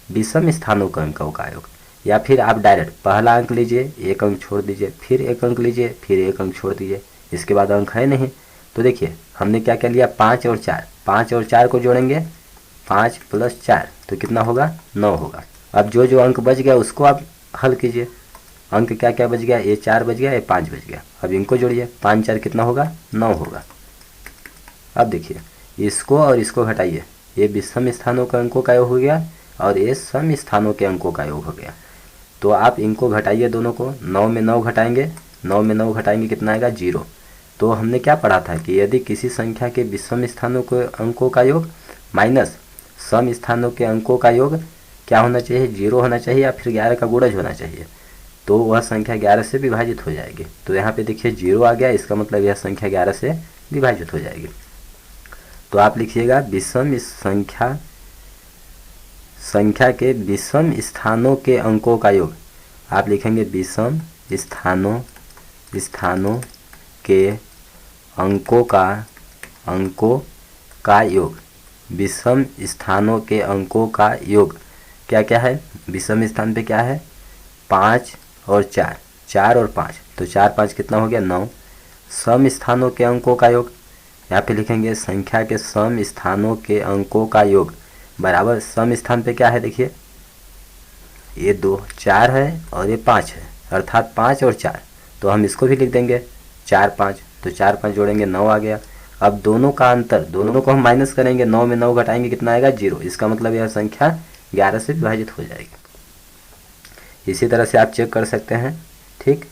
विषम स्थानों के अंकों का योग, या फिर आप डायरेक्ट पहला अंक लीजिए, एक अंक छोड़ दीजिए, फिर एक अंक लीजिए, फिर एक अंक छोड़ दीजिए, इसके बाद अंक है नहीं। तो देखिए हमने क्या क्या लिया, 5 और 4, 5 और 4 को जोड़ेंगे, 5 + 4 तो कितना होगा, 9 होगा। अब जो जो अंक बच गया उसको आप हल कीजिए। अंक क्या क्या बच गया, ये 4 बच गया, ये 5 बच गया। अब इनको जोड़िए, 5 4 कितना होगा, 9 होगा। अब देखिए इसको और इसको घटाइए, ये विषम स्थानों के अंकों का योग हो गया और ये सम स्थानों के अंकों का योग हो गया। तो आप इनको घटाइए दोनों को, 9 में 9 घटाएंगे, 9 में 9 घटाएंगे कितना आएगा, 0। तो हमने क्या पढ़ा था कि यदि किसी संख्या के विषम स्थानों के अंकों का योग माइनस सम स्थानों के अंकों का योग क्या होना चाहिए, 0 होना चाहिए या फिर 11 का गुणज होना चाहिए, तो वह संख्या 11 से विभाजित हो जाएगी। तो यहाँ पे देखिए 0 आ गया, इसका मतलब यह संख्या 11 से विभाजित हो जाएगी। तो आप लिखिएगा विषम संख्या के विषम स्थानों के अंकों का योग, आप लिखेंगे विषम स्थानों के अंकों का योग, विषम स्थानों के अंकों का योग क्या क्या है, विषम स्थान पे क्या है, 5 और 4, 4 और 5, तो 4 5 कितना हो गया, 9। सम स्थानों के अंकों का योग, यहाँ पे लिखेंगे संख्या के सम स्थानों के अंकों का योग बराबर सम स्थान पे क्या है, देखिए ये 2 4 है और ये 5 है, अर्थात 5 और 4, तो हम इसको भी लिख देंगे 4 5, तो 4 5 जोड़ेंगे 9 आ गया। अब दोनों का अंतर, दोनों को हम माइनस करेंगे, 9 में 9 घटाएंगे कितना आएगा, 0। इसका मतलब यह संख्या 11 से विभाजित हो जाएगी। इसी तरह से आप चेक कर सकते हैं। ठीक,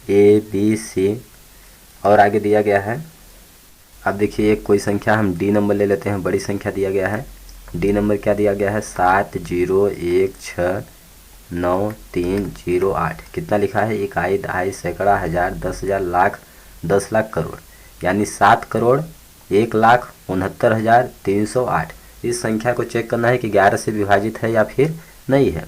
A B C और आगे दिया गया है। अब देखिए एक कोई संख्या हम D नंबर ले लेते हैं, बड़ी संख्या दिया गया है। D नंबर क्या दिया गया है, 7 0 1 6 9 3 0 8। कितना लिखा है, इकाई दहाई सैकड़ा हजार 10,000 लाख 10 लाख करोड़, यानी 7 करोड़ 1,69,308। इस संख्या को चेक करना है कि 11 से विभाजित है या फिर नहीं है।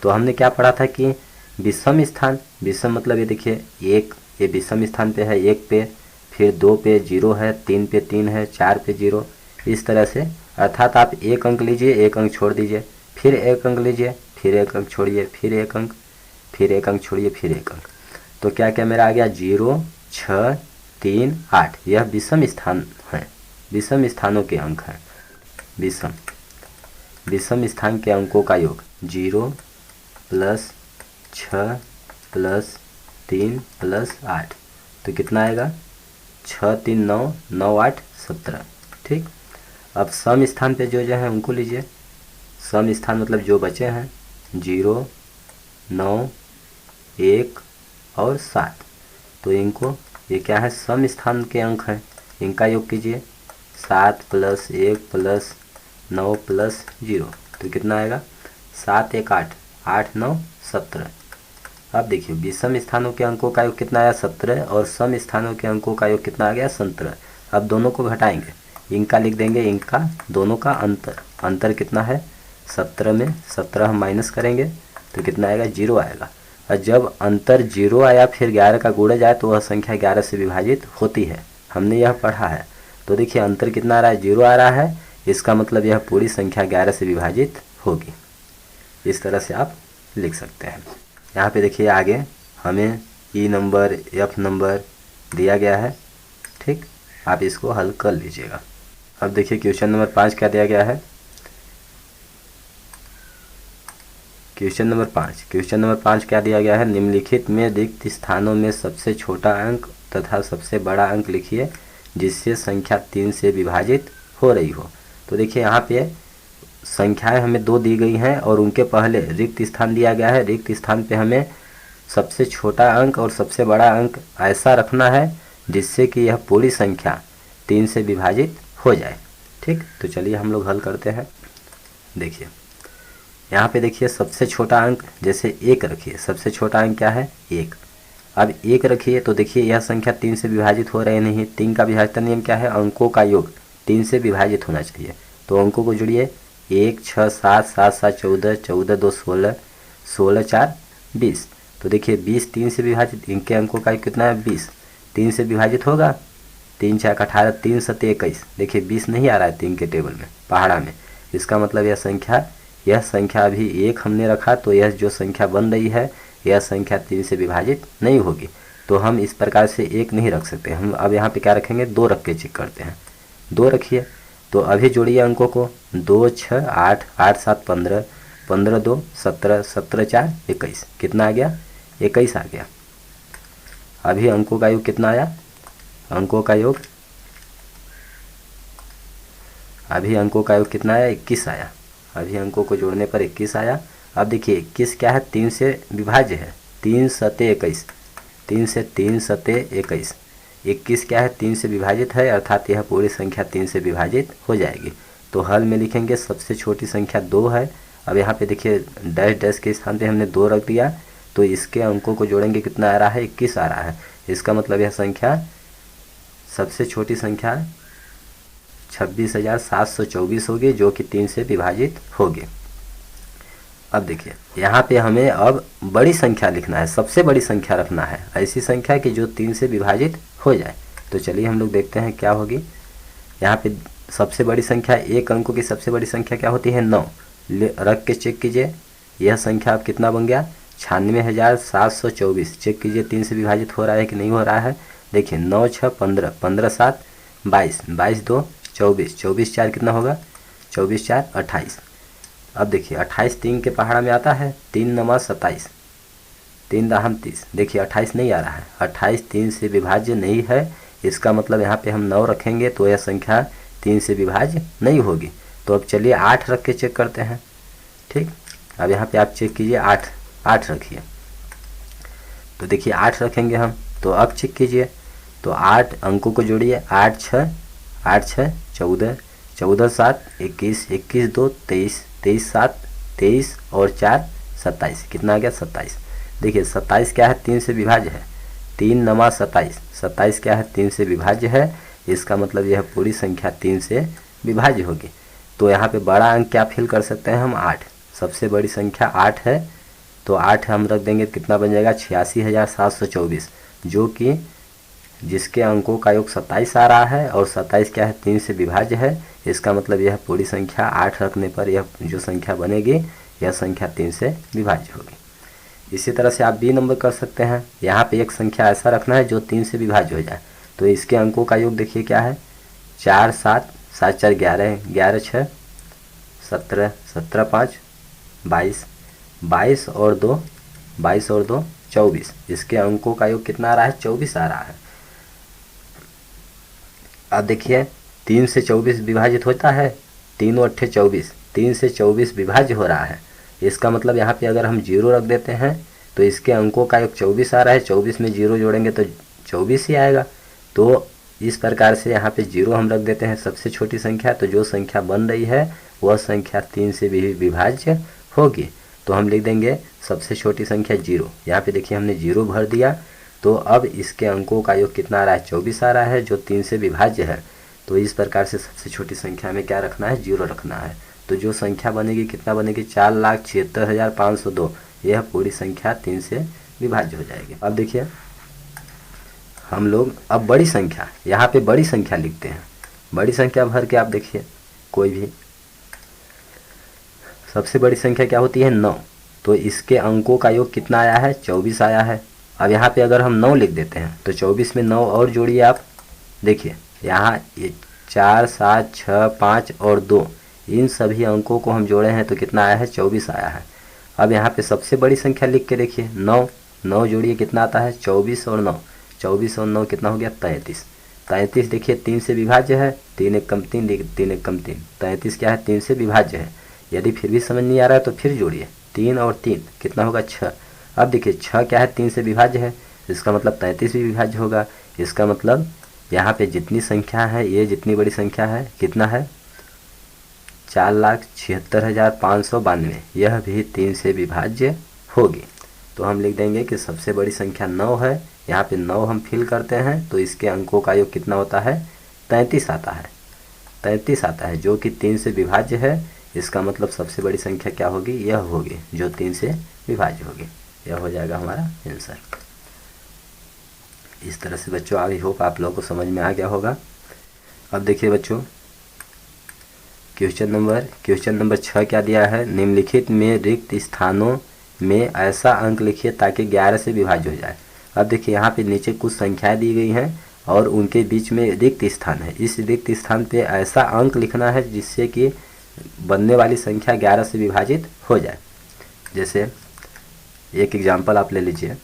तो हमने क्या पढ़ा था कि विषम स्थान, विषम मतलब ये देखिए एक, ये विषम स्थान पे है 1 पे, फिर 2 पे 0 है, 3 पे 3 है, 4 पे 0, इस तरह से। अर्थात आप एक अंक लीजिए, एक अंक छोड़ दीजिए, फिर एक अंक लीजिए, फिर एक अंक छोड़िए, फिर एक अंक, फिर एक अंक छोड़िए, फिर एक अंक। तो क्या क्या मेरा आ गया, 0 6 3 8। यह विषम स्थान है, विषम स्थानों के अंक हैं। विषम स्थान के अंकों का योग 0 + 6 + 3 + 8, तो कितना आएगा, 6 3 9 9 8 17। ठीक, अब सम स्थान पे जो है उनको लीजिए। सम स्थान मतलब जो बचे हैं 0 9 1 और 7, तो इनको ये क्या है सम स्थान के अंक हैं, इनका योग कीजिए। 7 + 1 + 9 + 0, तो कितना आएगा 7 1 8 8 9 17। अब देखिए विषम स्थानों के अंकों का योग कितना आया 17 और सम स्थानों के अंकों का योग कितना आ गया 17। अब दोनों को घटाएंगे, इनका लिख देंगे इनका दोनों का अंतर कितना है 17 में 17 हम माइनस करेंगे तो कितना आएगा 0 आएगा। और जब अंतर 0 आया फिर 11 का गुणा जाए तो वह संख्या 11 से विभाजित होती है, हमने यह पढ़ा है। तो देखिए अंतर कितना आ रहा है 0 आ रहा है, इसका मतलब यह पूरी संख्या 11 से विभाजित होगी। इस तरह से आप लिख सकते हैं। यहाँ पे देखिए आगे हमें ई नंबर एफ नंबर दिया गया है। ठीक, आप इसको हल कर लीजिएगा। अब देखिए क्वेश्चन नंबर 5 क्या दिया गया है। क्वेश्चन नंबर 5 क्या दिया गया है, निम्नलिखित में रिक्त स्थानों में सबसे छोटा अंक तथा सबसे बड़ा अंक लिखिए जिससे संख्या 3 से विभाजित हो रही हो। तो देखिए यहाँ पे संख्याएं हमें 2 दी गई हैं और उनके पहले रिक्त स्थान दिया गया है। रिक्त स्थान पे हमें सबसे छोटा अंक और सबसे बड़ा अंक ऐसा रखना है जिससे कि यह पूरी संख्या 3 से विभाजित हो जाए। ठीक, तो चलिए हम लोग हल करते हैं। देखिए यहाँ पे देखिए सबसे छोटा अंक जैसे 1 रखिए, सबसे छोटा अंक क्या है 1। अब 1 रखिए तो देखिए यह संख्या 3 से विभाजित हो रही नहीं। 3 का विभाजन नियम क्या है, अंकों का योग 3 से विभाजित होना चाहिए। तो अंकों को जोड़िए 1 6 7 7 7 14 14 2 16 16 4 20। तो देखिए 20 3 से विभाजित, इनके अंकों का कितना है 20, 3 से विभाजित होगा 3 4 18 3 7 21। देखिए 20 नहीं आ रहा है 3 के टेबल में पहाड़ा में, इसका मतलब यह संख्या अभी 1 हमने रखा तो यह जो संख्या बन रही है यह संख्या 3 से विभाजित नहीं होगी। तो हम इस प्रकार से 1 नहीं रख सकते, हम अब यहाँ पे क्या रखेंगे 2 रख के चेक करते हैं। 2 रखिए तो अभी जोड़िए अंकों को 2 6 8 8 7 15 15 2 17 17 4 21, कितना आ गया 21 आ गया। अभी अंकों का योग कितना आया, अंकों का योग अभी अंकों का योग कितना आया 21 आया। अभी अंकों को जोड़ने पर 21 आया। अब देखिए 21 क्या है 3 से विभाज्य है, 3 सते 21, 3 से 3 सते 21। 21 क्या है 3 से विभाजित है अर्थात यह पूरी संख्या 3 से विभाजित हो जाएगी। तो हल में लिखेंगे सबसे छोटी संख्या 2 है। अब यहाँ पे देखिए डैश डैश के स्थान पे हमने 2 रख दिया तो इसके अंकों को जोड़ेंगे कितना आ रहा है 21 आ रहा है। इसका मतलब यह संख्या सबसे छोटी संख्या 26,724 होगी जो कि 3 से विभाजित होगी। अब देखिए यहाँ पे हमें अब बड़ी संख्या लिखना है, सबसे बड़ी संख्या रखना है, ऐसी संख्या कि जो 3 से विभाजित हो जाए। तो चलिए हम लोग देखते हैं क्या होगी। यहाँ पे सबसे बड़ी संख्या एक अंकों की सबसे बड़ी संख्या क्या होती है 9, रख के चेक कीजिए यह संख्या अब कितना बन गया 96,724। चेक कीजिए 3 से विभाजित हो रहा है कि नहीं हो रहा है। देखिए 9 6 15 15 7 22 22 2 24 24 4 कितना होगा 24 4 28। अब देखिए 28 3 के पहाड़ा में आता है, 3 9 27 3 दाहम 30। देखिए 28 नहीं आ रहा है, 28 3 से विभाज्य नहीं है। इसका मतलब यहाँ पे हम 9 रखेंगे तो यह संख्या 3 से विभाज्य नहीं होगी। तो अब चलिए 8 रख के चेक करते हैं। ठीक, अब यहाँ पे आप चेक कीजिए 8 रखिए। तो देखिए 8 रखेंगे हम, तो अब चेक कीजिए तो 8 अंकों को जोड़िए 8 6 14 14 7 21 21 2 23 23 7 23 और 4 27, कितना आ गया 27। देखिए 27 क्या है 3 से विभाज्य है, 3 9 27, 27 क्या है 3 से विभाज्य है। इसका मतलब यह पूरी संख्या 3 से विभाज्य होगी। तो यहाँ पे बड़ा अंक क्या फिल कर सकते हैं हम 8, सबसे बड़ी संख्या 8 है तो 8 हम रख देंगे, कितना बन जाएगा 86,724 जो कि जिसके अंकों का योग 27 आ रहा है और 27 क्या है 3 से विभाज्य है। इसका मतलब यह पूरी संख्या 8 रखने पर यह जो संख्या बनेगी यह संख्या 3 से विभाज्य होगी। इसी तरह से आप बी नंबर कर सकते हैं। यहाँ पे एक संख्या ऐसा रखना है जो 3 से विभाज्य हो जाए। तो इसके अंकों का योग देखिए क्या है 4 7 7 4 11 11 6 17 17 5 22 22 और 2 22 और 2 24। इसके अंकों का योग कितना आ रहा है 24 आ रहा है। अब देखिए 3 से 24 विभाजित होता है, 3 और 8 24, 3 से 24 विभाज्य हो रहा है। इसका मतलब यहाँ पे अगर हम 0 रख देते हैं तो इसके अंकों का योग 24 आ रहा है, 24 में 0 जोड़ेंगे तो 24 ही आएगा। तो इस प्रकार से यहाँ पे 0 हम रख देते हैं सबसे छोटी संख्या, तो जो संख्या बन रही है वह संख्या 3 से भी विभाज्य होगी। तो हम लिख देंगे सबसे छोटी संख्या 0। यहाँ पे देखिए हमने 0 भर दिया, तो अब इसके अंकों का योग कितना आ रहा है, 24 आ रहा है, जो 3 से विभाज्य है। तो इस प्रकार से सबसे छोटी संख्या में क्या रखना है, 0 रखना है। तो जो संख्या बनेगी कितना बनेगी, 4,76,502। यह पूरी संख्या 3 से विभाज्य हो जाएगी। अब देखिए हम लोग अब बड़ी संख्या, यहाँ पे बड़ी संख्या लिखते हैं। बड़ी संख्या भर के आप देखिए कोई भी सबसे बड़ी संख्या क्या होती है, 9। तो इसके अंकों का योग कितना आया है, 24 आया है। अब यहाँ पे अगर हम 9 लिख देते हैं तो 24 में 9 और जोड़िए आप, देखिए यहाँ 4 7 6 5 और 2, इन सभी अंकों को हम जोड़े हैं तो कितना आया है, 24 आया है। अब यहाँ पे सबसे बड़ी संख्या लिख के देखिए 9, 9 जोड़िए कितना आता है, 24 और 9, 24 और 9 कितना हो गया, 33। 33 देखिए 3 से विभाज्य है, 3 एक कम 3, 3 एक कम 3, 33 क्या है, 3 से विभाज्य है। यदि फिर भी समझ नहीं आ रहा है तो फिर जोड़िए, 3 और 3 कितना होगा, 6। अब देखिए 6 क्या है, 3 से विभाज्य है, इसका मतलब 33 भी विभाज्य होगा। इसका मतलब यहाँ पे जितनी संख्या है, ये जितनी बड़ी संख्या है कितना है, 4,76,592, यह भी 3 से विभाज्य होगी। तो हम लिख देंगे कि सबसे बड़ी संख्या 9 है। यहाँ पे 9 हम फिल करते हैं तो इसके अंकों का योग कितना होता है, 33 आता है, 33 आता है, जो कि 3 से विभाज्य है। इसका मतलब सबसे बड़ी संख्या क्या होगी, यह होगी जो 3 से विभाज्य होगी। यह हो जाएगा हमारा आंसर। इस तरह से बच्चों आई होप आप लोगों को समझ में आ गया होगा। अब देखिए बच्चों क्वेश्चन नंबर 6 क्या दिया है, निम्नलिखित में रिक्त स्थानों में ऐसा अंक लिखिए ताकि 11 से विभाज्य हो जाए। अब देखिए यहाँ पे नीचे कुछ संख्याएं दी गई हैं और उनके बीच में रिक्त स्थान है। इस रिक्त स्थान पे ऐसा अंक लिखना है जिससे कि बनने वाली संख्या 11 से विभाजित हो जाए। जैसे एक एग्जांपल आप ले लीजिए,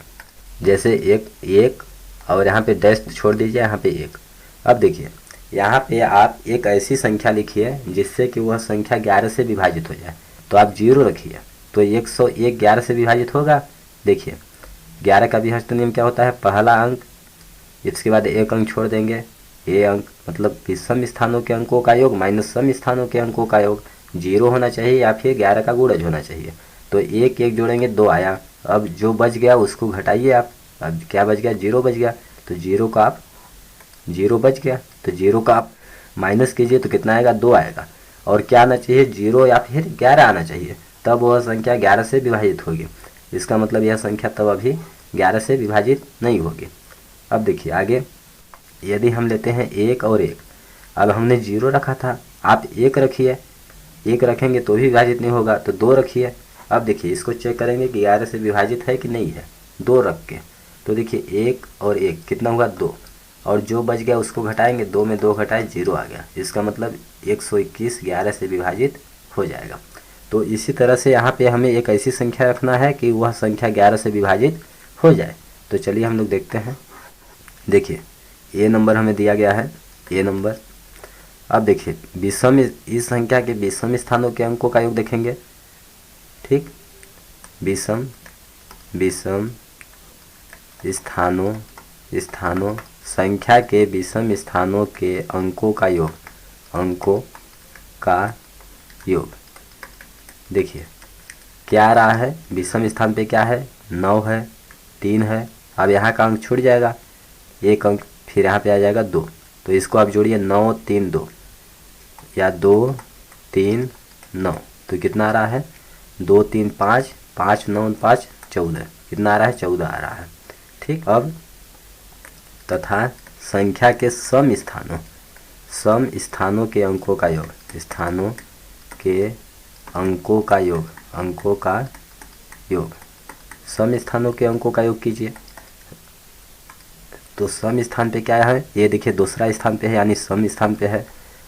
जैसे एक और यहाँ पे डैश छोड़ दीजिए, यहाँ पे 1। अब देखिए यहाँ पे आप एक ऐसी संख्या लिखिए जिससे कि वह संख्या 11 से विभाजित हो जाए। तो आप 0 रखिए तो 101 11 से विभाजित होगा। देखिए 11 का विभाज्य नियम क्या होता है, पहला अंक, इसके बाद एक अंक छोड़ देंगे, ये अंक मतलब विषम स्थानों के अंकों का योग माइनस सम स्थानों के अंकों का योग 0 होना चाहिए या फिर 11 का गुणज होना चाहिए। तो 1 1 जोड़ेंगे 2 आया। अब जो बच गया उसको घटाइए आप, अब क्या बच गया, 0 बच गया। तो 0 का आप 0 बच गया, तो 0 का आप माइनस कीजिए तो कितना आएगा, 2 आएगा। और क्या आना चाहिए, 0 या फिर 11 आना चाहिए, तब वह संख्या 11 से विभाजित होगी। इसका मतलब यह संख्या तब अभी 11 से विभाजित नहीं होगी। अब देखिए आगे, यदि हम लेते हैं 1 और 1, अब हमने 0 रखा था, आप 1 रखिए, 1 रखेंगे तो भी विभाजित नहीं होगा, तो 2 रखिए। अब देखिए इसको चेक करेंगे कि 11 से विभाजित है कि नहीं है, 2 रख के। तो देखिए 1 और 1 कितना होगा, 2, और जो बच गया उसको घटाएंगे, 2 में 2 घटाए 0 आ गया। इसका मतलब 121 11 से विभाजित हो जाएगा। तो इसी तरह से यहाँ पे हमें एक ऐसी संख्या रखना है कि वह संख्या 11 से विभाजित हो जाए। तो चलिए हम लोग देखते हैं। देखिए ये नंबर हमें दिया गया है, ये नंबर। अब देखिए विषम, इस संख्या के विषम स्थानों के अंकों का योग देखेंगे, ठीक। विषम स्थानों संख्या के विषम स्थानों के अंकों का योग देखिए क्या आ रहा है, विषम स्थान पे क्या है, 9 है, 3 है। अब यहाँ का अंक छूट जाएगा, एक अंक फिर यहाँ पे आ जाएगा 2। तो इसको आप जोड़िए, 9 3 2 या 2 3 9, तो कितना आ रहा है, 2 3 5 5 9 5 14, कितना आ रहा है, 14 आ रहा है, ठीक। अब तथा संख्या के सम स्थानों के अंकों का योग, स्थानों के अंकों का योग, सम स्थानों के अंकों का योग कीजिए। तो सम स्थान पे क्या है, ये देखिए दूसरा स्थान पे है, यानी सम स्थान पे है।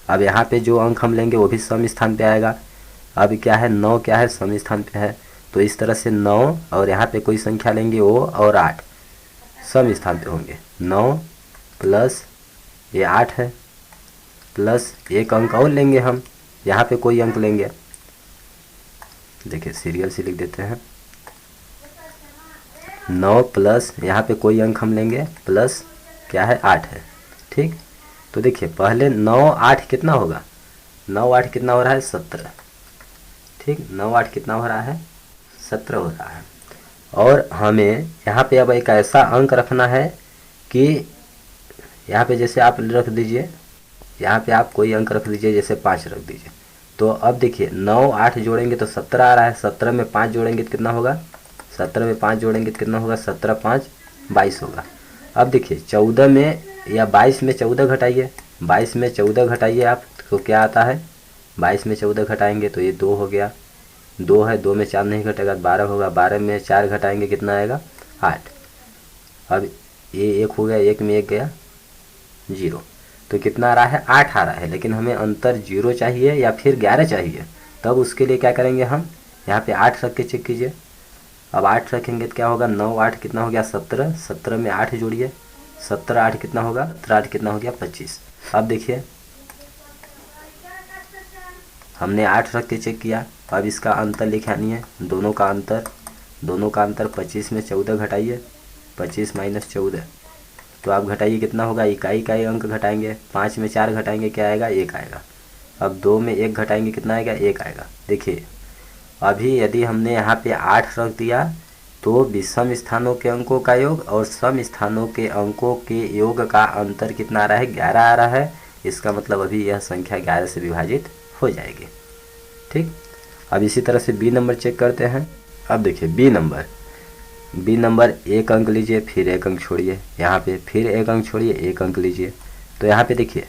अब यहाँ पे जो अंक हम लेंगे वो भी सम स्थान पे आएगा। अब क्या है, 9 क्या है, सम स्थान पे है। तो इस तरह से 9 और यहाँ पे कोई संख्या लेंगे वो और 8 सम स्थान पे होंगे। 9 प्लस ये 8 है, प्लस एक अंक और लेंगे हम, यहाँ पे कोई अंक लेंगे, देखिए सीरियल से लिख देते हैं, 9 प्लस यहाँ पे कोई अंक हम लेंगे प्लस क्या है 8 है। ठीक, तो देखिए पहले 9 8 कितना होगा, 9 8 कितना हो रहा है 17। ठीक, 9 8 कितना हो रहा है 17 हो रहा है। और हमें यहाँ पे अब एक ऐसा अंक रखना है कि यहाँ पे जैसे आप रख दीजिए, यहाँ पे आप कोई अंक रख दीजिए, जैसे 5 रख दीजिए। तो अब देखिए 9 8 जोड़ेंगे तो 17 आ रहा है, 17 में 5 जोड़ेंगे तो कितना होगा, 17 में 5 जोड़ेंगे तो कितना होगा, 17 5 22 होगा। अब देखिए 14 में या 22 में 14 घटाइए, 22 में 14 घटाइए आप तो क्या आता है, 22 में 14 घटाएंगे तो ये 2 हो गया, 2 है, 2 में 4 नहीं घटेगा 12 होगा, 12 में 4 घटाएंगे कितना आएगा 8। अब ये 1 हो गया, 1 में 1 गया 0, तो कितना आ रहा है 8 आ रहा है। लेकिन हमें अंतर 0 चाहिए या फिर 11 चाहिए, तब उसके लिए क्या करेंगे हम, यहाँ पे 8 रख के चेक कीजिए। अब 8 रखेंगे तो क्या होगा, 9 8 कितना हो गया 17, 17 में 8 जोड़िए, 17 8 कितना होगा, 17 8 कितना हो गया 25। अब देखिए हमने 8 रख के चेक किया, अब इसका अंतर लिखानी है, दोनों का अंतर 25 में 14 घटाइए, 25 माइनस 14, तो आप घटाइए कितना होगा, इकाई अंक घटाएंगे, 5 में 4 घटाएंगे क्या आएगा 1 आएगा। अब 2 में 1 घटाएंगे कितना आएगा 1 आएगा। देखिए अभी यदि हमने यहाँ पे 8 रख दिया तो विषम स्थानों के अंकों का योग और सम स्थानों के अंकों के योग का अंतर कितना आ रहा है 11 आ रहा है। इसका मतलब अभी यह संख्या 11 से विभाजित हो जाएगी। ठीक, अब इसी तरह से बी नंबर चेक करते हैं। अब देखिए बी नंबर 1 अंक लीजिए, फिर 1 अंक छोड़िए, यहाँ पे फिर 1 अंक छोड़िए, 1 अंक लीजिए, तो यहाँ पे देखिए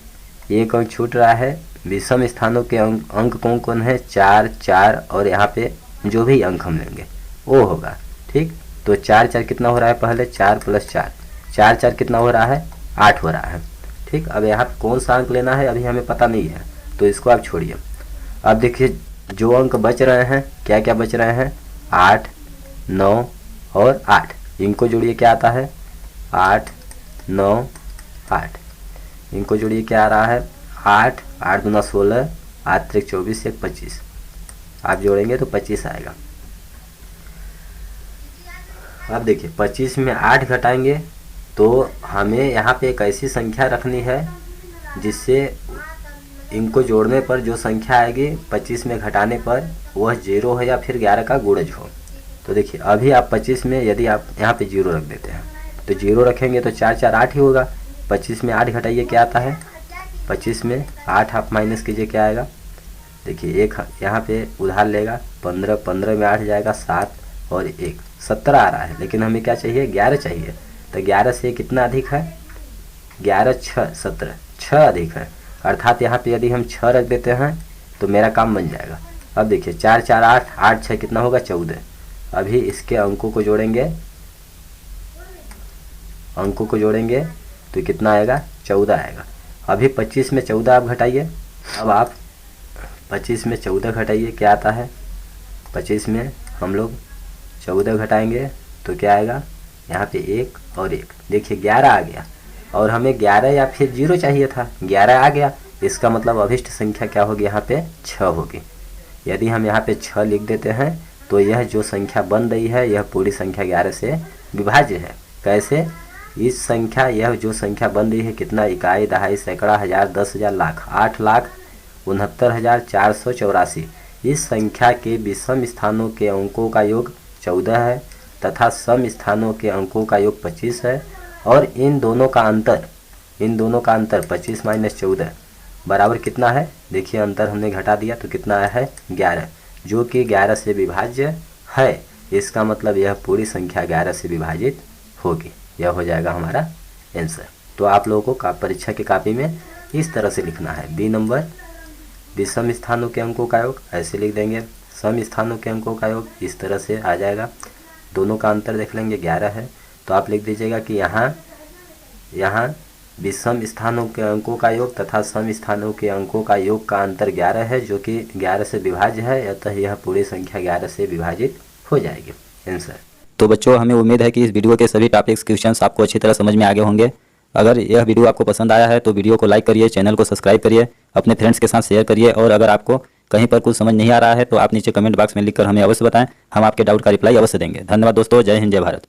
1 अंक छूट रहा है। विषम स्थानों के अंक कौन कौन है, 4 4 और यहाँ पे जो भी अंक हम लेंगे वो होगा। ठीक, तो 4 4 कितना हो रहा है, पहले 4 प्लस 4 4 4 कितना हो रहा है 8 हो रहा है। ठीक, अब यहाँ पे कौन सा अंक लेना है अभी हमें पता नहीं है, तो इसको आप छोड़िए। अब देखिए जो अंक बच रहे हैं, क्या क्या बच रहे हैं, 8 9 और 8, इनको जोड़िए क्या आता है 8 9 8, इनको जोड़िए क्या आ रहा है 8 8 दूना 16, 8 त्रिक 24, 1 25, आप जोड़ेंगे तो 25 आएगा। अब देखिए 25 में 8 घटाएंगे तो हमें यहाँ पे एक ऐसी संख्या रखनी है जिससे इनको जोड़ने पर जो संख्या आएगी 25 में घटाने पर वह 0 हो या फिर 11 का गुणज हो। तो देखिए अभी आप 25 में यदि आप यहाँ पे 0 रख देते हैं तो 0 रखेंगे तो 4 4 8 ही होगा। 25 में 8 घटाइए क्या आता है, 25 में 8 आप माइनस कीजिए क्या आएगा, देखिए 1 यहाँ पे उधार लेगा, 15 15 में 8 जाएगा 7 और 1 17 आ रहा है। लेकिन हमें क्या चाहिए 11 चाहिए, तो 11 से कितना अधिक है 11 6 17, 6 अधिक है, अर्थात यहाँ पे यदि हम 6 रख देते हैं तो मेरा काम बन जाएगा। अब देखिए 4 4 8 8 6 कितना होगा 14, अभी इसके अंकों को जोड़ेंगे तो कितना आएगा 14 आएगा। अभी 25 में 14 आप घटाइए, अब आप 25 में 14 घटाइए क्या आता है, 25 में हम लोग 14 घटाएंगे तो क्या आएगा, यहाँ पे 1 और 1, देखिए 11 आ गया और हमें 11 या फिर 0 चाहिए था, 11 आ गया। इसका मतलब अभिष्ट संख्या क्या होगी, यहाँ पे 6 होगी। यदि हम यहाँ पे 6 लिख देते हैं तो यह जो संख्या बन रही है यह पूरी संख्या 11 से विभाज्य है। कैसे, इस संख्या यह जो संख्या बन रही है कितना, इकाई दहाई सैकड़ा हजार 10,000 लाख 8,69,484, इस संख्या के विषम स्थानों के अंकों का योग 14 है तथा सम स्थानों के अंकों का योग 25 है और इन दोनों का अंतर 25 माइनस 14 बराबर कितना है, देखिए अंतर हमने घटा दिया तो कितना आया है 11, जो कि 11 से विभाज्य है। इसका मतलब यह पूरी संख्या 11 से विभाजित होगी, यह हो जाएगा हमारा आंसर। तो आप लोगों को परीक्षा की कॉपी में इस तरह से लिखना है, बी नंबर विषम स्थानों के अंकों का योग ऐसे लिख देंगे, सम स्थानों के अंकों का योग इस तरह से आ जाएगा, दोनों का अंतर देख लेंगे 11 है तो आप लिख दीजिएगा कि यहाँ विषम स्थानों के अंकों का योग तथा सम स्थानों के अंकों का योग का अंतर 11 है, जो कि 11 से विभाज्य है, अतः यह पूरी संख्या 11 से विभाजित हो जाएगी आंसर। तो बच्चों हमें उम्मीद है कि इस वीडियो के सभी टॉपिक्स क्वेश्चंस आपको अच्छी तरह समझ में आ गए होंगे। अगर यह वीडियो आपको पसंद आया है तो वीडियो को लाइक करिए, चैनल को सब्सक्राइब करिए, अपने फ्रेंड्स के साथ शेयर करिए। और अगर आपको कहीं पर कुछ समझ नहीं आ रहा है तो आप नीचे कमेंट बॉक्स में लिखकर हमें अवश्य बताएं, हम आपके डाउट का रिप्लाई अवश्य देंगे। धन्यवाद दोस्तों, जय हिंद, जय भारत।